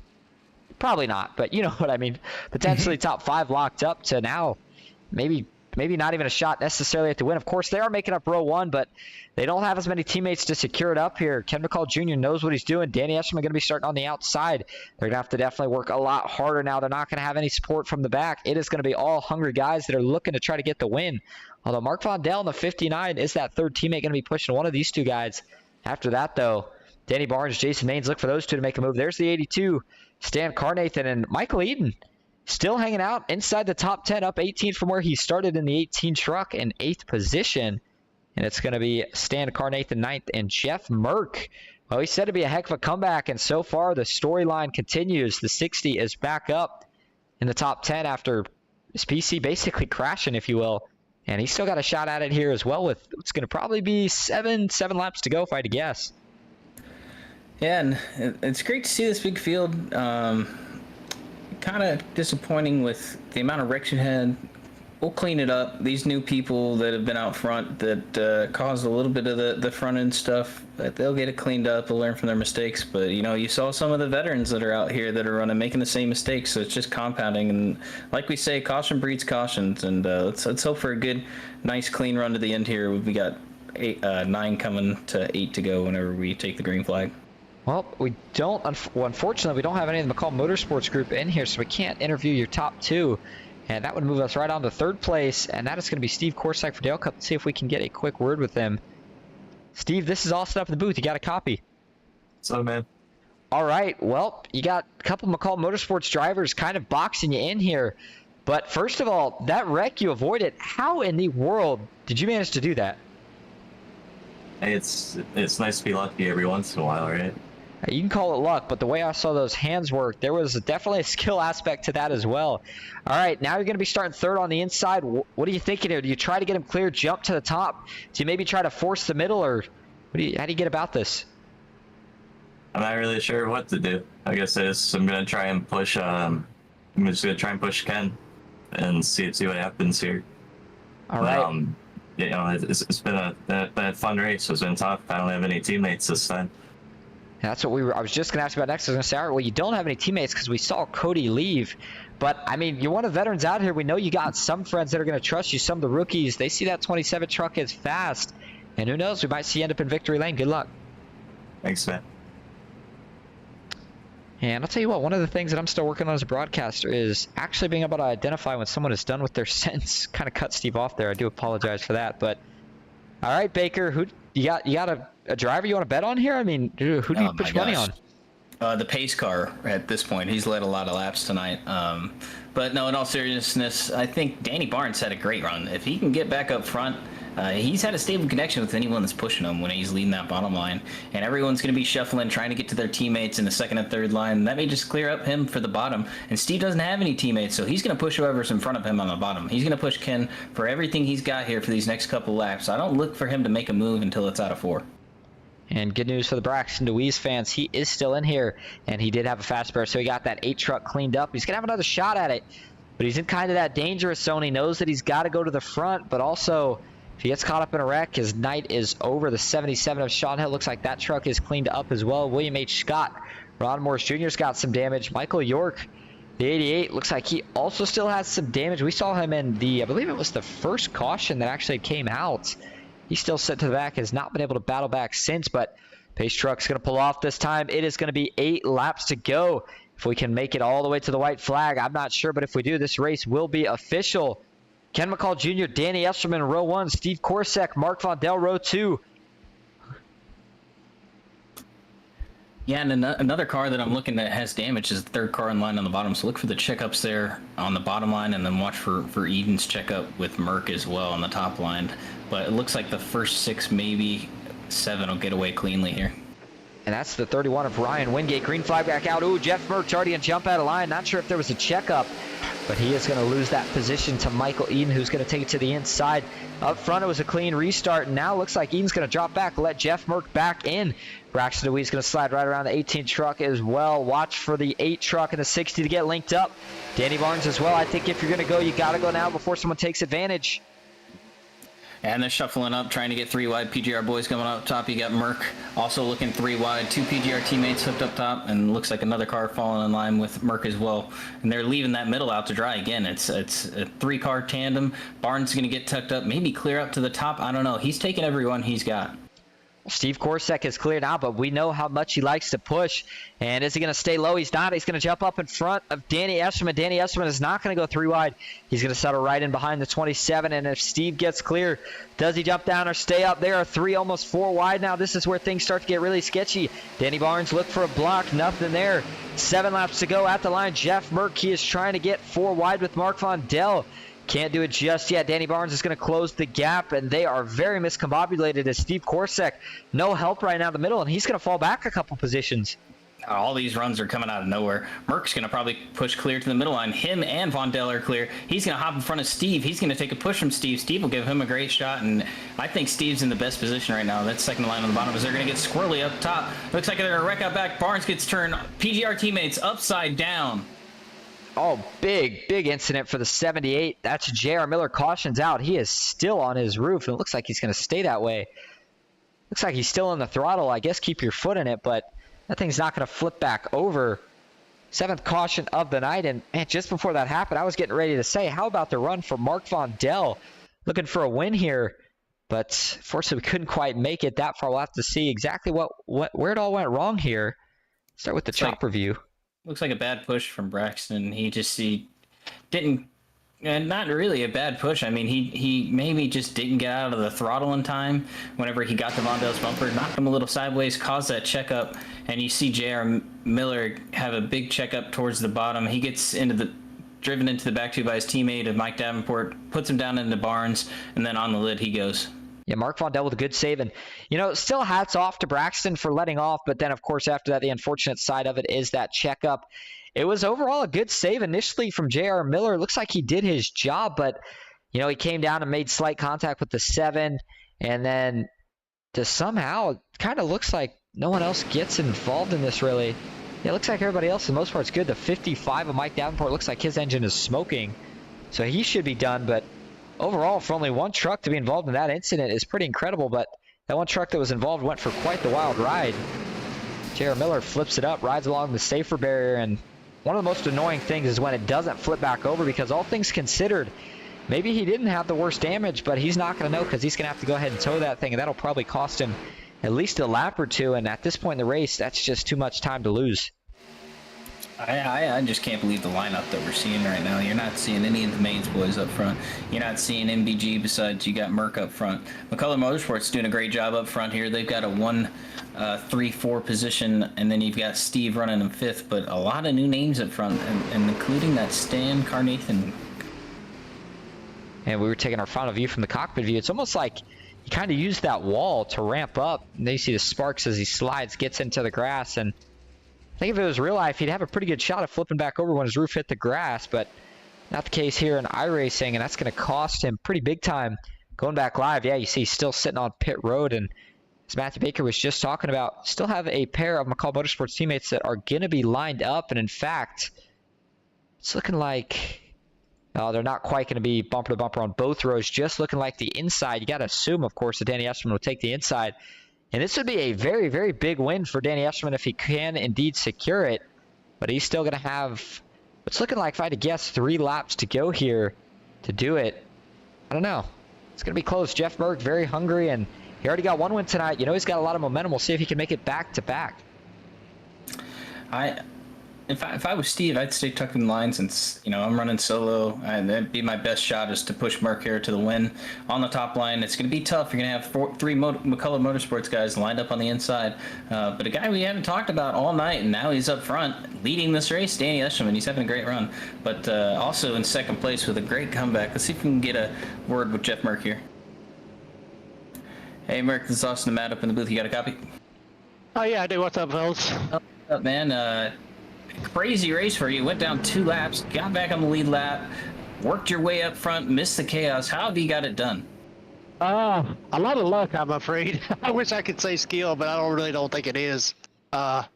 probably not, but you know what I mean. Potentially top 5 locked up to now maybe not even a shot necessarily at the win. Of course, they are making up row 1, but they don't have as many teammates to secure it up here. Ken McCall Jr. knows what he's doing. Danny Escherman going to be starting on the outside. They're going to have to definitely work a lot harder now. They're not going to have any support from the back. It is going to be all hungry guys that are looking to try to get the win. Although Mark Vondell in the 59 is that 3rd teammate going to be pushing one of these 2 guys. After that, though, Danny Barnes, Jason Maines, look for those 2 to make a move. There's the 82, Stan Carnathan, and Michael Eden still hanging out inside the top 10, up 18 from where he started in the 18 truck in 8th position. And it's going to be Stan Carnathan 9th and Jeff Merck. Well, he said to be a heck of a comeback, and so far the storyline continues. The 60 is back up in the top 10 after his PC basically crashing, if you will. And he's still got a shot at it here as well, with it's going to probably be seven laps to go, if I had to guess. Yeah, and it's great to see this big field. Kind of disappointing with the amount of wrecks you had. We'll clean it up. These new people that have been out front that caused a little bit of the front end stuff, they'll get it cleaned up. They'll learn from their mistakes. But you know, you saw some of the veterans that are out here that are running, making the same mistakes. So it's just compounding. And like we say, caution breeds cautions. And let's hope for a good, nice, clean run to the end here. We got 9 coming to 8 to go whenever we take the green flag. Well, we don't. Unfortunately, we don't have any of the McCall Motorsports group in here, so we can't interview your top 2. And that would move us right on to 3rd place, and that is going to be Steve Korsak for Dale Cup. Let's see if we can get a quick word with him. Steve, this is all set up in the booth. You got a copy? What's up, man? All right. Well, you got a couple McCall Motorsports drivers kind of boxing you in here. But first of all, that wreck you avoided, how in the world did you manage to do that? Hey, it's nice to be lucky every once in a while, right? You can call it luck, but the way I saw those hands work, there was definitely a skill aspect to that as well. All right, now you're going to be starting 3rd on the inside. What are you thinking here? Do you try to get him clear, jump to the top? Do you maybe try to force the middle, or how do you get about this? I'm not really sure what to do. I guess I'm going to try and push. I'm just going to try and push Ken and see what happens here. All right. You know, it's been a fun race. It's been tough. I don't have any teammates this time. That's what I was just going to ask you about next. I was going to say, all right, well, you don't have any teammates because we saw Cody leave. But, I mean, you're one of the veterans out here. We know you got some friends that are going to trust you, some of the rookies. They see that 27 truck is fast. And who knows, we might see you end up in victory lane. Good luck. Thanks, man. And I'll tell you what, one of the things that I'm still working on as a broadcaster is actually being able to identify when someone is done with their sentence. Kind of cut Steve off there. I do apologize for that. But all right, Baker, who you got a driver you want to bet on here? I mean, who do you put your money on? The pace car at this point. He's led a lot of laps tonight. But no, in all seriousness, I think Danny Barnes had a great run. If he can get back up front, he's had a stable connection with anyone that's pushing him when he's leading that bottom line. And everyone's going to be shuffling, trying to get to their teammates in the second and third line. That may just clear up him for the bottom. And Steve doesn't have any teammates, so he's going to push whoever's in front of him on the bottom. He's going to push Ken for everything he's got here for these next couple laps. So I don't look for him to make a move until it's out of 4. And good news for the Braxton DeWeese fans, he is still in here, and he did have a fast spare, so he got that 8 truck cleaned up. He's going to have another shot at it, but he's in kind of that dangerous zone. He knows that he's got to go to the front, but also if he gets caught up in a wreck, his night is over. The 77 of Sean Hill looks like that truck is cleaned up as well. William H. Scott, Ron Morris Jr.'s got some damage. Michael York, the 88, looks like he also still has some damage. We saw him in the, I believe it was the first caution that actually came out. He's still set to the back, has not been able to battle back since, but pace truck's going to pull off this time. It is going to be 8 laps to go. If we can make it all the way to the white flag, I'm not sure, but if we do, this race will be official. Ken McCall Jr., Danny Esserman, row 1, Steve Korsek, Mark Vondel, row 2. Yeah, and another car that I'm looking at has damage is the third car in line on the bottom. So look for the checkups there on the bottom line, and then watch for Eden's checkup with Merck as well on the top line. But it looks like the first 6, maybe 7 will get away cleanly here. And that's the 31 of Ryan Wingate. Green flag back out. Ooh, Jeff Merck's already in jump out of line. Not sure if there was a checkup, but he is going to lose that position to Michael Eden, who's going to take it to the inside. Up front, it was a clean restart, and now it looks like Eden's going to drop back, let Jeff Merck back in. Braxton DeWee's going to slide right around the 18 truck as well. Watch for the 8 truck and the 60 to get linked up. Danny Barnes as well. I think if you're going to go, you got to go now before someone takes advantage. And they're shuffling up, trying to get 3 wide. PGR boys coming up top. You got Merck also looking 3 wide. 2 PGR teammates hooked up top, and looks like another car falling in line with Merck as well. And they're leaving that middle out to dry again. It's a 3-car tandem. Barnes is going to get tucked up, maybe clear up to the top. I don't know. He's taking everyone he's got. Steve Korsek is cleared out, but we know how much he likes to push. And is he going to stay low? He's not. He's going to jump up in front of Danny Esserman. Danny Esserman is not going to go 3 wide. He's going to settle right in behind the 27. And if Steve gets clear, does he jump down or stay up? There are 3, almost 4 wide now. This is where things start to get really sketchy. Danny Barnes look for a block. Nothing there. 7 laps to go at the line. Jeff Merck, he is trying to get 4 wide with Mark Vondel. Can't do it just yet. Danny Barnes is going to close the gap, and they are very miscombobulated as Steve Korsek. No help right now in the middle, and he's going to fall back a couple positions. All these runs are coming out of nowhere. Merck's going to probably push clear to the middle line. Him and Vondel are clear. He's going to hop in front of Steve. He's going to take a push from Steve. Steve will give him a great shot, and I think Steve's in the best position right now. That second line on the bottom is they're going to get squirrely up top. Looks like they're going to wreck out back. Barnes gets turned. PGR teammates upside down. Oh, big incident for the 78. That's J.R. Miller. Cautions out. He is still on his roof, and it looks like he's going to stay that way. Looks like he's still in the throttle. I guess keep your foot in it, but that thing's not going to flip back over. 7th caution of the night, and man, just before that happened, I was getting ready to say, how about the run for Mark Vondel? Looking for a win here, but fortunately we couldn't quite make it that far. We'll have to see exactly where it all went wrong here. Start with the chopper view. Looks like a bad push from Braxton. He didn't, not really a bad push. I mean, he maybe just didn't get out of the throttle in time whenever he got to Vondel's bumper, knocked him a little sideways, caused that checkup, and you see J.R. Miller have a big checkup towards the bottom. He gets driven into the back two by his teammate of Mike Davenport, puts him down into Barnes, and then on the lid he goes. Yeah, Mark Vondel with a good save. And, still hats off to Braxton for letting off. But then, of course, after that, the unfortunate side of it is that checkup. It was overall a good save initially from J.R. Miller. It looks like he did his job, but, he came down and made slight contact with the 7. And then just somehow, it kind of looks like no one else gets involved in this, really. Yeah, it looks like everybody else, for the most part, is good. The 55 of Mike Davenport looks like his engine is smoking. So he should be done, but overall, for only 1 truck to be involved in that incident is pretty incredible, but that 1 truck that was involved went for quite the wild ride. J.R. Miller flips it up, rides along the safer barrier, and one of the most annoying things is when it doesn't flip back over, because all things considered, maybe he didn't have the worst damage, but he's not going to know because he's going to have to go ahead and tow that thing, and that'll probably cost him at least a lap or 2, and at this point in the race, that's just too much time to lose. I just can't believe the lineup that we're seeing right now. You're not seeing any of the mains boys up front. You're not seeing MBG besides you got Merck up front. McCullough Motorsports doing a great job up front here. They've got a 1-3-4 position, and then you've got Steve running in 5th, but a lot of new names up front, and including that Stan Carnathan. And we were taking our final view from the cockpit view. It's almost like he kind of used that wall to ramp up. And then you see the sparks as he slides, gets into the grass, and I think if it was real life, he'd have a pretty good shot of flipping back over when his roof hit the grass, but not the case here in iRacing, and that's going to cost him pretty big time. Going back live, yeah, you see he's still sitting on pit road, and as Matthew Baker was just talking about, still have a pair of McCall Motorsports teammates that are going to be lined up, and in fact, it's looking like they're not quite going to be bumper to bumper on both rows, just looking like the inside. You got to assume, of course, that Danny Esterman will take the inside. And this would be a very, very big win for Danny Esterman if he can indeed secure it. But he's still going to have, it's looking like, if I had to guess, 3 laps to go here to do it. I don't know. It's going to be close. Jeff Berg, very hungry, and he already got 1 win tonight. You know, he's got a lot of momentum. We'll see if he can make it back to back. If I was Steve, I'd stay tucked in line since, you know, I'm running solo, and that'd be my best shot is to push Mark here to the win. On the top line, it's going to be tough. You're going to have 3 McCullough Motorsports guys lined up on the inside. But a guy we haven't talked about all night, and now he's up front leading this race, Danny Esterman. He's having a great run. But also in 2nd place with a great comeback. Let's see if we can get a word with Jeff Merck here. Hey, Merck, this is Austin and Matt up in the booth. You got a copy? Oh, yeah, I do. What's up, fellas? What's up, man? Crazy race for you. Went down 2 laps, got back on the lead lap, worked your way up front, missed the chaos. How have you got it done? A lot of luck, I'm afraid. I wish I could say skill, but I really don't think it is. I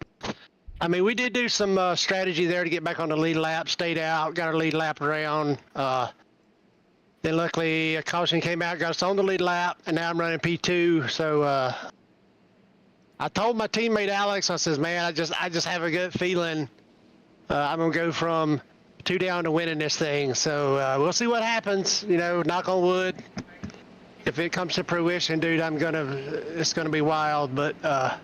mean, we did do some strategy there to get back on the lead lap, stayed out, got our lead lap around. Then luckily a caution came out, got us on the lead lap, and now I'm running P2. So I told my teammate Alex, I says, man, I just have a good feeling I'm gonna go from 2 down to winning this thing. So we'll see what happens. You know, knock on wood. If it comes to fruition, dude, it's gonna be wild. But all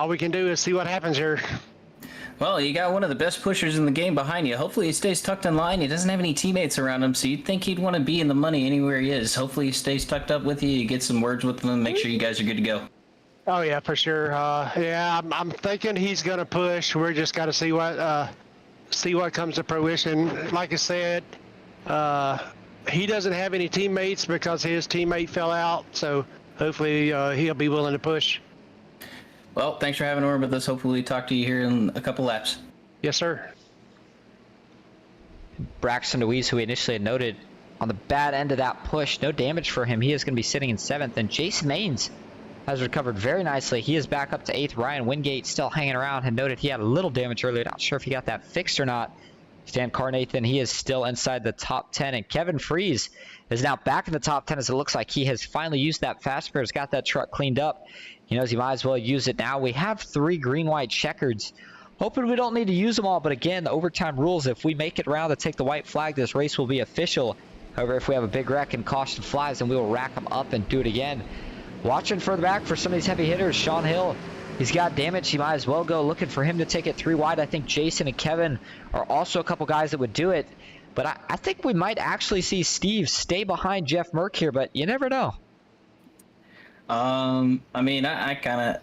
we can do is see what happens here. Well, you got one of the best pushers in the game behind you. Hopefully he stays tucked in line. He doesn't have any teammates around him, so you'd think he'd want to be in the money anywhere he is. Hopefully he stays tucked up with you. You get some words with him, make sure you guys are good to go. Oh yeah, for sure. Yeah, I'm thinking he's gonna push. We're just gotta see what comes to fruition. Like I said, he doesn't have any teammates because his teammate fell out. So hopefully he'll be willing to push. Well, thanks for having a word with us. Hopefully we talk to you here in a couple laps. Yes, sir. Braxton DeWeese, who we initially had noted on the bad end of that push, no damage for him. He is going to be sitting in 7th. And Jason Maines has recovered very nicely. He is back up to 8th. Ryan Wingate still hanging around. Had noted he had a little damage earlier. Not sure if he got that fixed or not. Stan Carnathan, he is still inside the top 10. And Kevin Freeze is now back in the top 10 as it looks like he has finally used that fast spare. Has got that truck cleaned up. He knows he might as well use it now. We have 3 green-white checkers. Hoping we don't need to use them all. But again, the overtime rules, if we make it around to take the white flag, this race will be official. However, if we have a big wreck and caution flies, then we will rack them up and do it again. Watching further back for some of these heavy hitters, Sean Hill, he's got damage. He might as well go looking for him to take it 3 wide. I think Jason and Kevin are also a couple guys that would do it. But I think we might actually see Steve stay behind Jeff Merck here, but you never know. I mean, I kind of,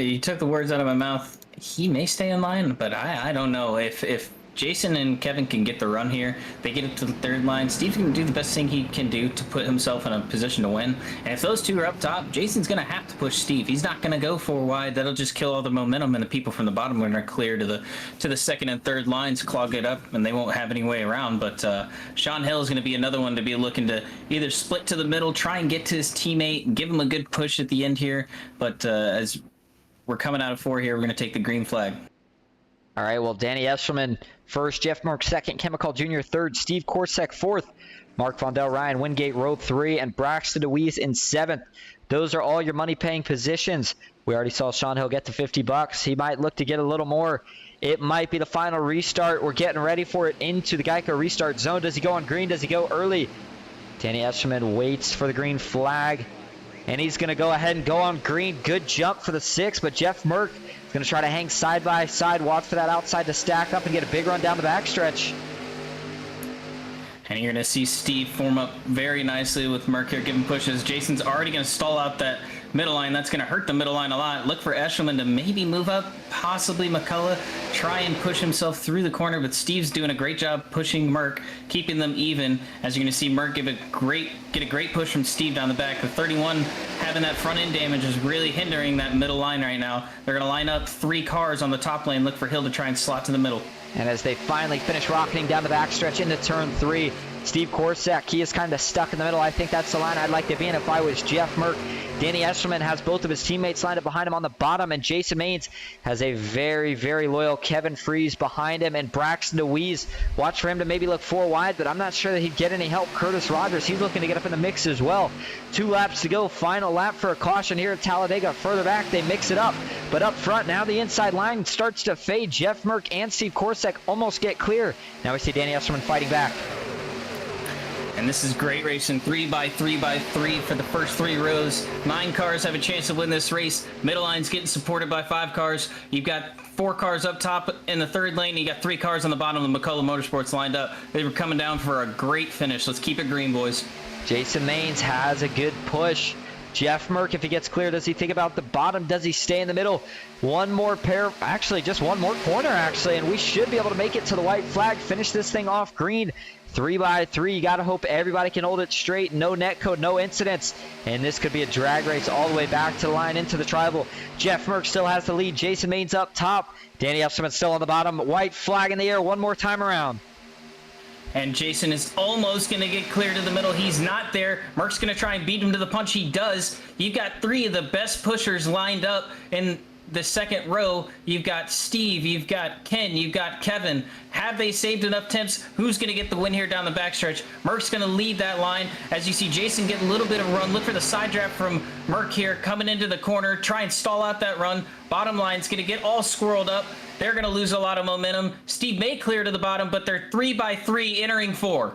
you took the words out of my mouth. He may stay in line, but I don't know. If Jason and Kevin can get the run here, they get it to the 3rd line, Steve can do the best thing he can do to put himself in a position to win. And if those 2 are up top, Jason's going to have to push Steve. He's not going to go 4 wide. That'll just kill all the momentum, and the people from the bottom are going to clear to the 2nd and 3rd lines, clog it up, and they won't have any way around. But Sean Hill is going to be another one to be looking to either split to the middle, try and get to his teammate, give him a good push at the end here. But as we're coming out of 4 here, we're going to take the green flag. All right, well, Danny Eshelman first, Jeff Merck second, Chemical Jr. 3rd, Steve Korsak 4th, Mark Vondell, Ryan Wingate row 3, and Braxton DeWeese in 7th. Those are all your money-paying positions. We already saw Sean Hill get to $50. He might look to get a little more. It might be the final restart. We're getting ready for it into the Geico restart zone. Does he go on green? Does he go early? Danny Eshelman waits for the green flag, and he's going to go ahead and go on green. Good jump for the 6, but Jeff Merck He's going to try to hang side by side, watch for that outside to stack up and get a big run down the backstretch. And you're going to see Steve form up very nicely with Merc here giving pushes. Jason's already going to stall out that middle line. That's going to hurt the middle line a lot. Look for Eshelman to maybe move up, possibly McCullough. Try and push himself through the corner, but Steve's doing a great job pushing Merc, keeping them even. As you're going to see Merc get a great push from Steve down the back. The 31 having that front end damage is really hindering that middle line right now. They're going to line up 3 cars on the top lane. Look for Hill to try and slot to the middle. And as they finally finish rocketing down the backstretch into turn 3, Steve Korsak, he is kind of stuck in the middle. I think that's the line I'd like to be in if I was Jeff Merck. Danny Eshelman has both of his teammates lined up behind him on the bottom, and Jason Maines has a very, very loyal Kevin Freeze behind him, and Braxton DeWeese. Watch for him to maybe look 4 wide, but I'm not sure that he'd get any help. Curtis Rogers, he's looking to get up in the mix as well. 2 laps to go. Final lap for a caution here at Talladega. Further back, they mix it up, but up front, now the inside line starts to fade. Jeff Merck and Steve Korsak almost get clear. Now we see Danny Eshelman fighting back. And this is great racing, 3x3x3 for the first 3 rows. 9 cars have a chance to win this race. Middle line's getting supported by 5 cars. You've got 4 cars up top in the 3rd lane. You got 3 cars on the bottom of the McCullough Motorsports lined up. They were coming down for a great finish. Let's keep it green, boys. Jason Maines has a good push. Jeff Merck, if he gets clear, does he think about the bottom? Does he stay in the middle? One more pair, actually just one more corner, actually, and we should be able to make it to the white flag, finish this thing off green. 3x3, you got to hope everybody can hold it straight. No netcode, no incidents, and this could be a drag race all the way back to the line into the tribal. Jeff Merck still has the lead. Jason Maines up top. Danny Eshelman still on the bottom. White flag in the air one more time around. And Jason is almost going to get clear to the middle. He's not there. Merck's going to try and beat him to the punch. He does. You've got 3 of the best pushers lined up in the 2nd row. You've got Steve, you've got Ken, you've got Kevin. Have they saved enough temps? Who's going to get the win here down the backstretch? Merck's going to lead that line. As you see Jason get a little bit of a run. Look for the side draft from Merck here coming into the corner. Try and stall out that run. Bottom line's going to get all squirreled up. They're going to lose a lot of momentum. Steve may clear to the bottom, but they're 3x3 entering 4.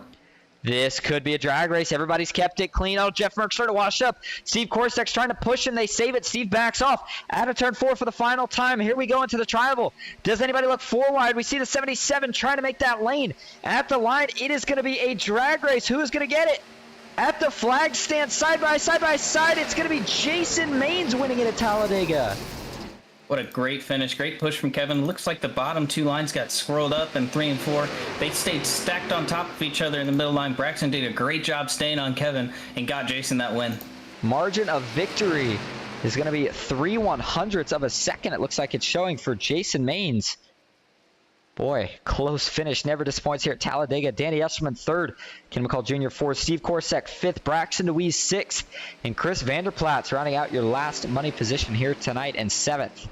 This could be a drag race. Everybody's kept it clean. Oh, Jeff Merck started to wash up. Steve Korsak's trying to push him. They save it. Steve backs off. Out of turn 4 for the final time. Here we go into the tribal. Does anybody look 4 wide? We see the 77 trying to make that lane. At the line, it is going to be a drag race. Who is going to get it? At the flag stand, side by side, it's going to be Jason Maines winning it at Talladega. What a great finish. Great push from Kevin. Looks like the bottom 2 lines got swirled up, and 3 and 4. They stayed stacked on top of each other in the middle line. Braxton did a great job staying on Kevin and got Jason that win. Margin of victory is going to be 3/100ths of a second. It looks like it's showing for Jason Maines. Boy, close finish. Never disappoints here at Talladega. Danny Eshelman 3rd. Ken McCall Jr. 4th. Steve Korsak 5th. Braxton DeWeese 6th. And Chris Vanderplatz rounding out your last money position here tonight and 7th.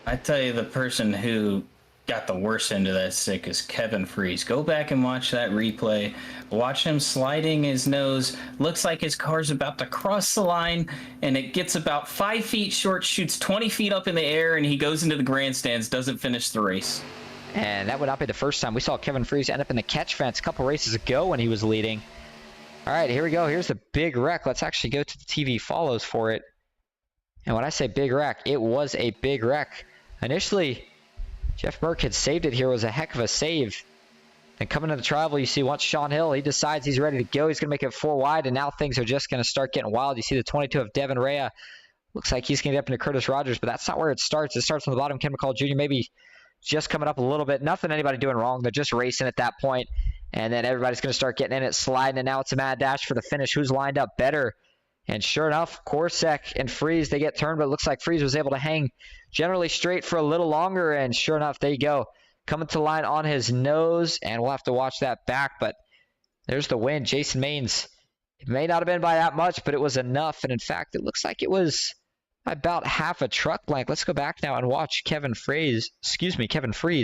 I tell you, the person who got the worst end of that stick is Kevin Freeze. Go back and watch that replay. Watch him sliding his nose. Looks like his car's about to cross the line, and it gets about 5 feet short, shoots 20 feet up in the air, and he goes into the grandstands, doesn't finish the race. And that would not be the first time we saw Kevin Freeze end up in the catch fence a couple races ago when he was leading. All right, here we go. Here's the big wreck. Let's actually go to the TV follows for it. And when I say big wreck, it was a big wreck. Initially, Jeff Merck had saved it here. It was a heck of a save. Then coming to the tribal, you see once Sean Hill, he decides he's ready to go. He's going to make it 4 wide, and now things are just going to start getting wild. You see the 22 of Devin Rea. Looks like he's going to get up into Curtis Rogers, but that's not where it starts. It starts on the bottom. Ken McCall Jr. maybe just coming up a little bit. Nothing anybody doing wrong. They're just racing at that point. And then everybody's going to start getting in it, sliding, and now it's a mad dash for the finish. Who's lined up better? And sure enough, Korsak and Freeze, they get turned, but it looks like Freeze was able to hang generally straight for a little longer. And sure enough, there you go. Coming to the line on his nose, and we'll have to watch that back. But there's the win. Jason Maines, it may not have been by that much, but it was enough. And in fact, it looks like it was about half a truck length. Let's go back now and watch Kevin Freeze,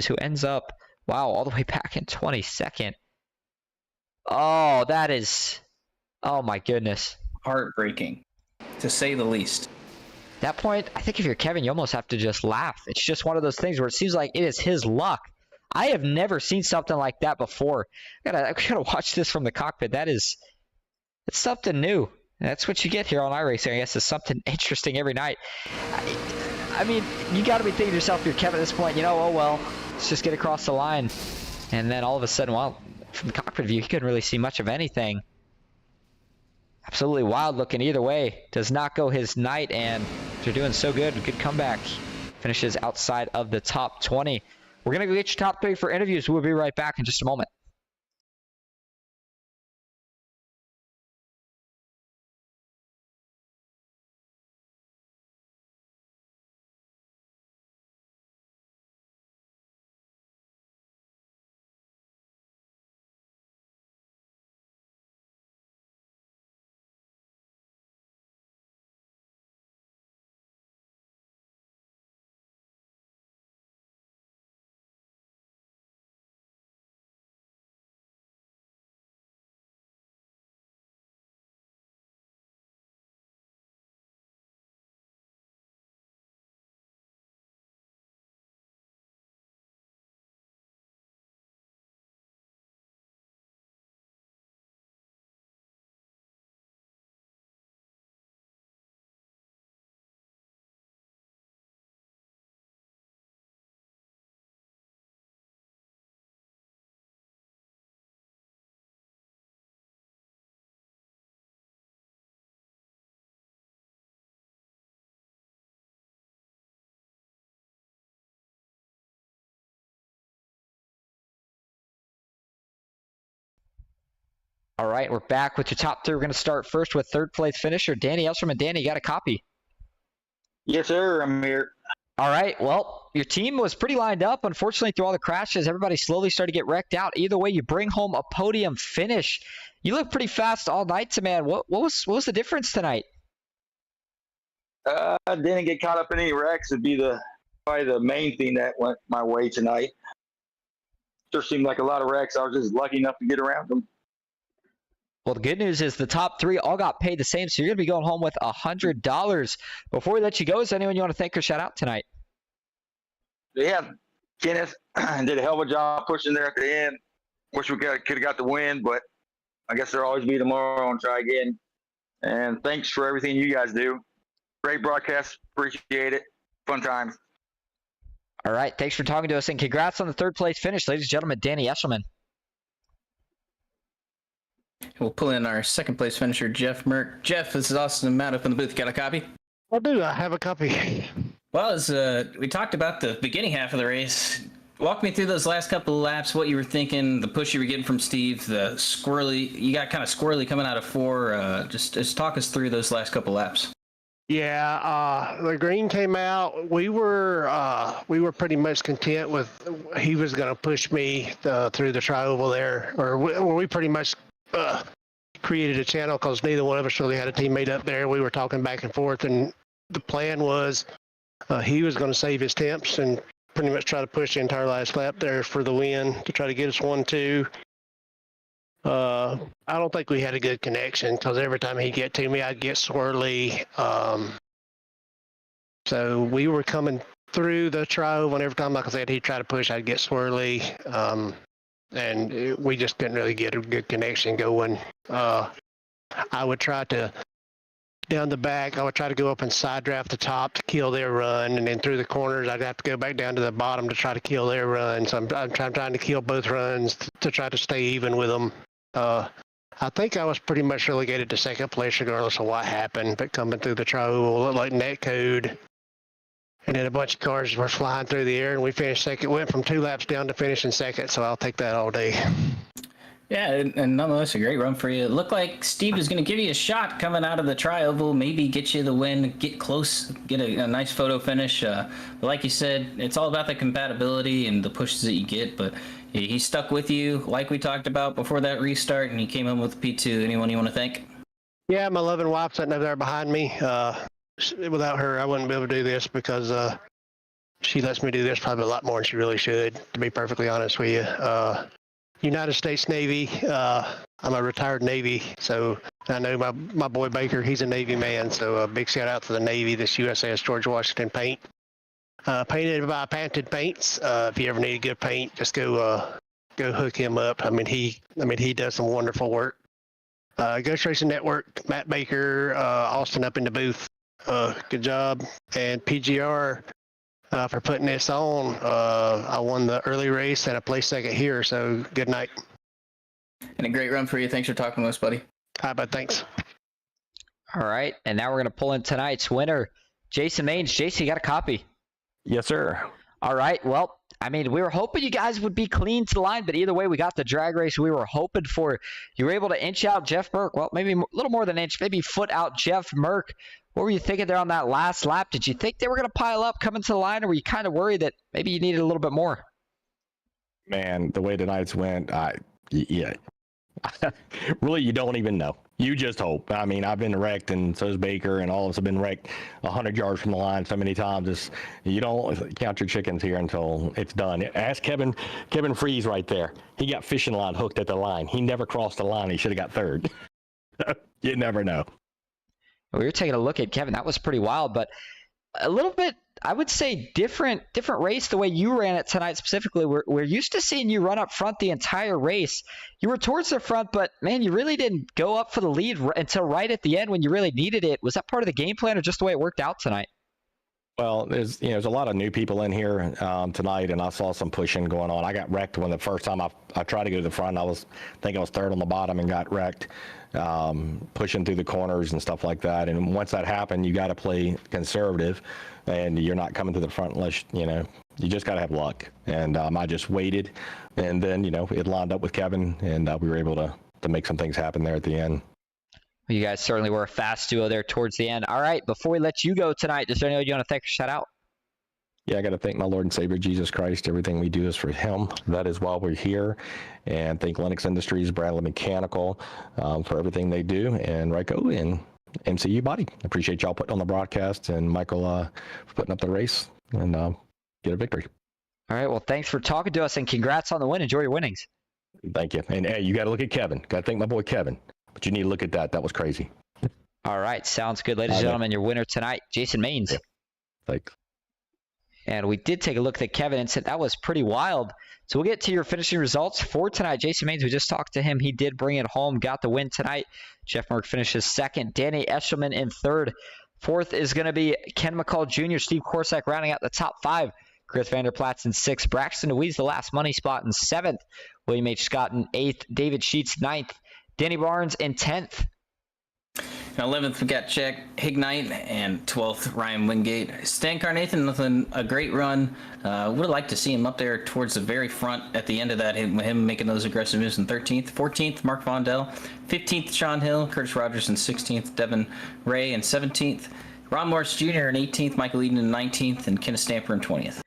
who ends up, wow, all the way back in 22nd. Oh, that is, oh my goodness. Heartbreaking, to say the least. At that point, I think if you're Kevin, you almost have to just laugh. It's just one of those things where it seems like it is his luck. I have never seen something like that before. I gotta watch this from the cockpit. It's something new. That's what you get here on iRacing. I guess it's something interesting every night. I mean, you got to be thinking to yourself, you're Kevin at this point, oh, well, let's just get across the line. And then all of a sudden, well, from the cockpit view, he couldn't really see much of anything. Absolutely wild looking either way. Does not go his night, and they're doing so good. Good comeback. Finishes outside of the top 20. We're going to go get your top 3 for interviews. We'll be right back in just a moment. All right, we're back with your top 3. We're going to start first with third place finisher Danny Esserman. Danny, you got a copy? Yes, sir. I'm here. All right, well, your team was pretty lined up. Unfortunately, through all the crashes, everybody slowly started to get wrecked out. Either way, you bring home a podium finish. You look pretty fast all night, man. What was the difference tonight? I didn't get caught up in any wrecks. It'd be probably the main thing that went my way tonight. Sure seemed like a lot of wrecks. I was just lucky enough to get around them. Well, the good news is the top 3 all got paid the same, so you're going to be going home with $100. Before we let you go, is there anyone you want to thank or shout out tonight? Yeah, Kenneth did a hell of a job pushing there at the end. Wish we could have got the win, but I guess there'll always be tomorrow and try again. And thanks for everything you guys do. Great broadcast. Appreciate it. Fun times. All right, thanks for talking to us, and congrats on the third place finish, ladies and gentlemen, Danny Esselman. We'll pull in our second place finisher, Jeff Merck. Jeff, this is Austin Matt up in the booth. Got a copy? I do. I have a copy. Well, as we talked about the beginning half of the race, walk me through those last couple of laps, what you were thinking, the push you were getting from Steve, the squirrely, you got kind of squirrely coming out of 4. Just talk us through those last couple laps. Yeah, the green came out. We were pretty much content with he was going to push me through the tri-oval there, or we pretty much created a channel because neither one of us really had a teammate up there. We were talking back and forth, and the plan was he was going to save his temps and pretty much try to push the entire last lap there for the win to try to get us 1-2. I don't think we had a good connection because every time he'd get to me, I'd get swirly. So we were coming through the tri-oval, and every time, like I said, he'd try to push, I'd get swirly. And we just couldn't really get a good connection going. I would try to, down the back, I would try to go up and side draft the top to kill their run, and then through the corners, I'd have to go back down to the bottom to try to kill their run. So I'm trying to kill both runs to try to stay even with them. I think I was pretty much relegated to second place regardless of what happened, but coming through the tri-oval looked like netcode. And then a bunch of cars were flying through the air, and we finished second. Went from 2 laps down to finishing second, so I'll take that all day. Yeah, and nonetheless, a great run for you. It looked like Steve was going to give you a shot coming out of the tri-oval, maybe get you the win, get close, get a nice photo finish. But like you said, it's all about the compatibility and the pushes that you get. But he stuck with you, like we talked about before that restart, and he came in with P2. Anyone you want to thank? Yeah, my loving wife sitting over there behind me. Without her, I wouldn't be able to do this because she lets me do this probably a lot more than she really should, to be perfectly honest with you. United States Navy, I'm a retired Navy, so I know my boy Baker, he's a Navy man, so a big shout out to the Navy, this USS George Washington paint. Painted by Painted Paints. If you ever need good paint, just go hook him up. I mean, he does some wonderful work. Ghost Racing Network, Matt Baker, Austin up in the booth. Good job. And PGR for putting this on. I won the early race and I placed second here, so good night. And a great run for you. Thanks for talking to us, buddy. Hi, bud. Thanks. All right, and now we're going to pull in tonight's winner, Jason Maines. Jason, you got a copy? Yes, sir. All right, well, I mean, we were hoping you guys would be clean to the line, but either way, we got the drag race we were hoping for. You were able to inch out Jeff Merck. Well, maybe a little more than an inch, maybe foot out Jeff Merck. What were you thinking there on that last lap? Did you think they were going to pile up coming to the line, or were you kind of worried that maybe you needed a little bit more? Man, the way tonight's went, yeah. Really, you don't even know. You just hope. I mean, I've been wrecked, and so has Baker, and all of us have been wrecked 100 yards from the line so many times. You don't count your chickens here until it's done. Ask Kevin Freeze right there. He got fishing line hooked at the line. He never crossed the line. He should have got third. You never know. We were taking a look at Kevin. That was pretty wild, but a little bit, I would say, different race the way you ran it tonight specifically. We're used to seeing you run up front the entire race. You were towards the front, but, man, you really didn't go up for the lead until right at the end when you really needed it. Was that part of the game plan or just the way it worked out tonight? Well, there's a lot of new people in here tonight, and I saw some pushing going on. I got wrecked when the first time I tried to go to the front. I was third on the bottom and got wrecked, pushing through the corners and stuff like that. And once that happened, you got to play conservative, and you're not coming to the front unless you just got to have luck. And I just waited, and then it lined up with Kevin, and we were able to make some things happen there at the end. You guys certainly were a fast duo there towards the end. All right, before we let you go tonight, is there anyone you want to thank or shout out? Yeah, I got to thank my Lord and Savior, Jesus Christ. Everything we do is for him. That is why we're here. And thank Lennox Industries, Bradley Mechanical for everything they do, and Ryko and MCU Body. Appreciate y'all putting on the broadcast, and Michael for putting up the race and get a victory. All right, well, thanks for talking to us, and congrats on the win. Enjoy your winnings. Thank you. And hey, you got to look at Kevin. Got to thank my boy Kevin. But you need to look at that. That was crazy. All right. Sounds good. Ladies and gentlemen, your winner tonight, Jason Maines. Yeah. Thanks. And we did take a look at Kevin and said that was pretty wild. So we'll get to your finishing results for tonight. Jason Maines, we just talked to him. He did bring it home, got the win tonight. Jeff Merck finishes second. Danny Eshelman in third. Fourth is going to be Ken McCall Jr., Steve Korsak rounding out the top five. Chris Vanderplatz in sixth. Braxton DeWeese, the last money spot, in seventh. William H. Scott in eighth. David Sheets, ninth. Danny Barnes in 10th. 11th, we got Jack Hignite, and 12th, Ryan Wingate. Stan Carnathan with a great run. Would like to see him up there towards the very front at the end of that, him making those aggressive moves in 13th. 14th, Mark Vondell. 15th, Sean Hill. Curtis Rogers in 16th. Devin Ray in 17th. Ron Morris Jr. in 18th. Michael Eden in 19th. And Kenneth Stamper in 20th.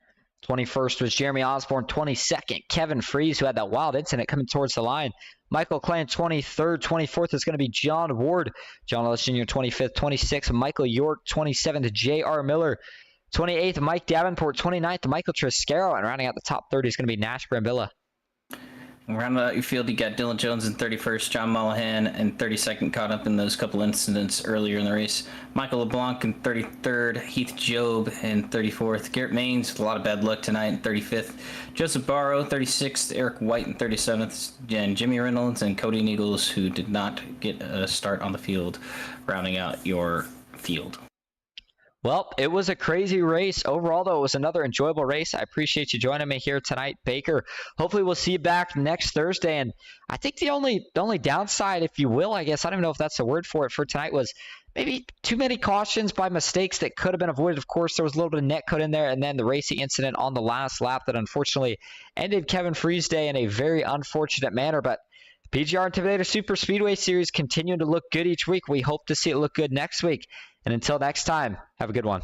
21st was Jeremy Osborne. 22nd, Kevin Freeze, who had that wild incident coming towards the line. Michael Clay in 23rd. 24th is going to be John Ward. John Ellis Jr. 25th. 26th, Michael York. 27th, J.R. Miller. 28th, Mike Davenport. 29th, Michael Triscaro. And rounding out the top 30 is going to be Nash Brambilla. Round out your field, you got Dylan Jones in 31st, John Mullahan in 32nd, caught up in those couple incidents earlier in the race. Michael LeBlanc in 33rd, Heath Job in 34th, Garrett Maines with a lot of bad luck tonight in 35th, Joseph Barrow 36th, Eric White in 37th, and Jimmy Reynolds and Cody Nichols, who did not get a start on the field, rounding out your field. Well, it was a crazy race. Overall, though, it was another enjoyable race. I appreciate you joining me here tonight, Baker. Hopefully, we'll see you back next Thursday. And I think the only downside, if you will, I guess, I don't even know if that's the word for it for tonight, was maybe too many cautions by mistakes that could have been avoided. Of course, there was a little bit of net code in there, and then the racing incident on the last lap that unfortunately ended Kevin Free's day in a very unfortunate manner. But PGR Intimidator Superspeedway Series continuing to look good each week. We hope to see it look good next week. And until next time, have a good one.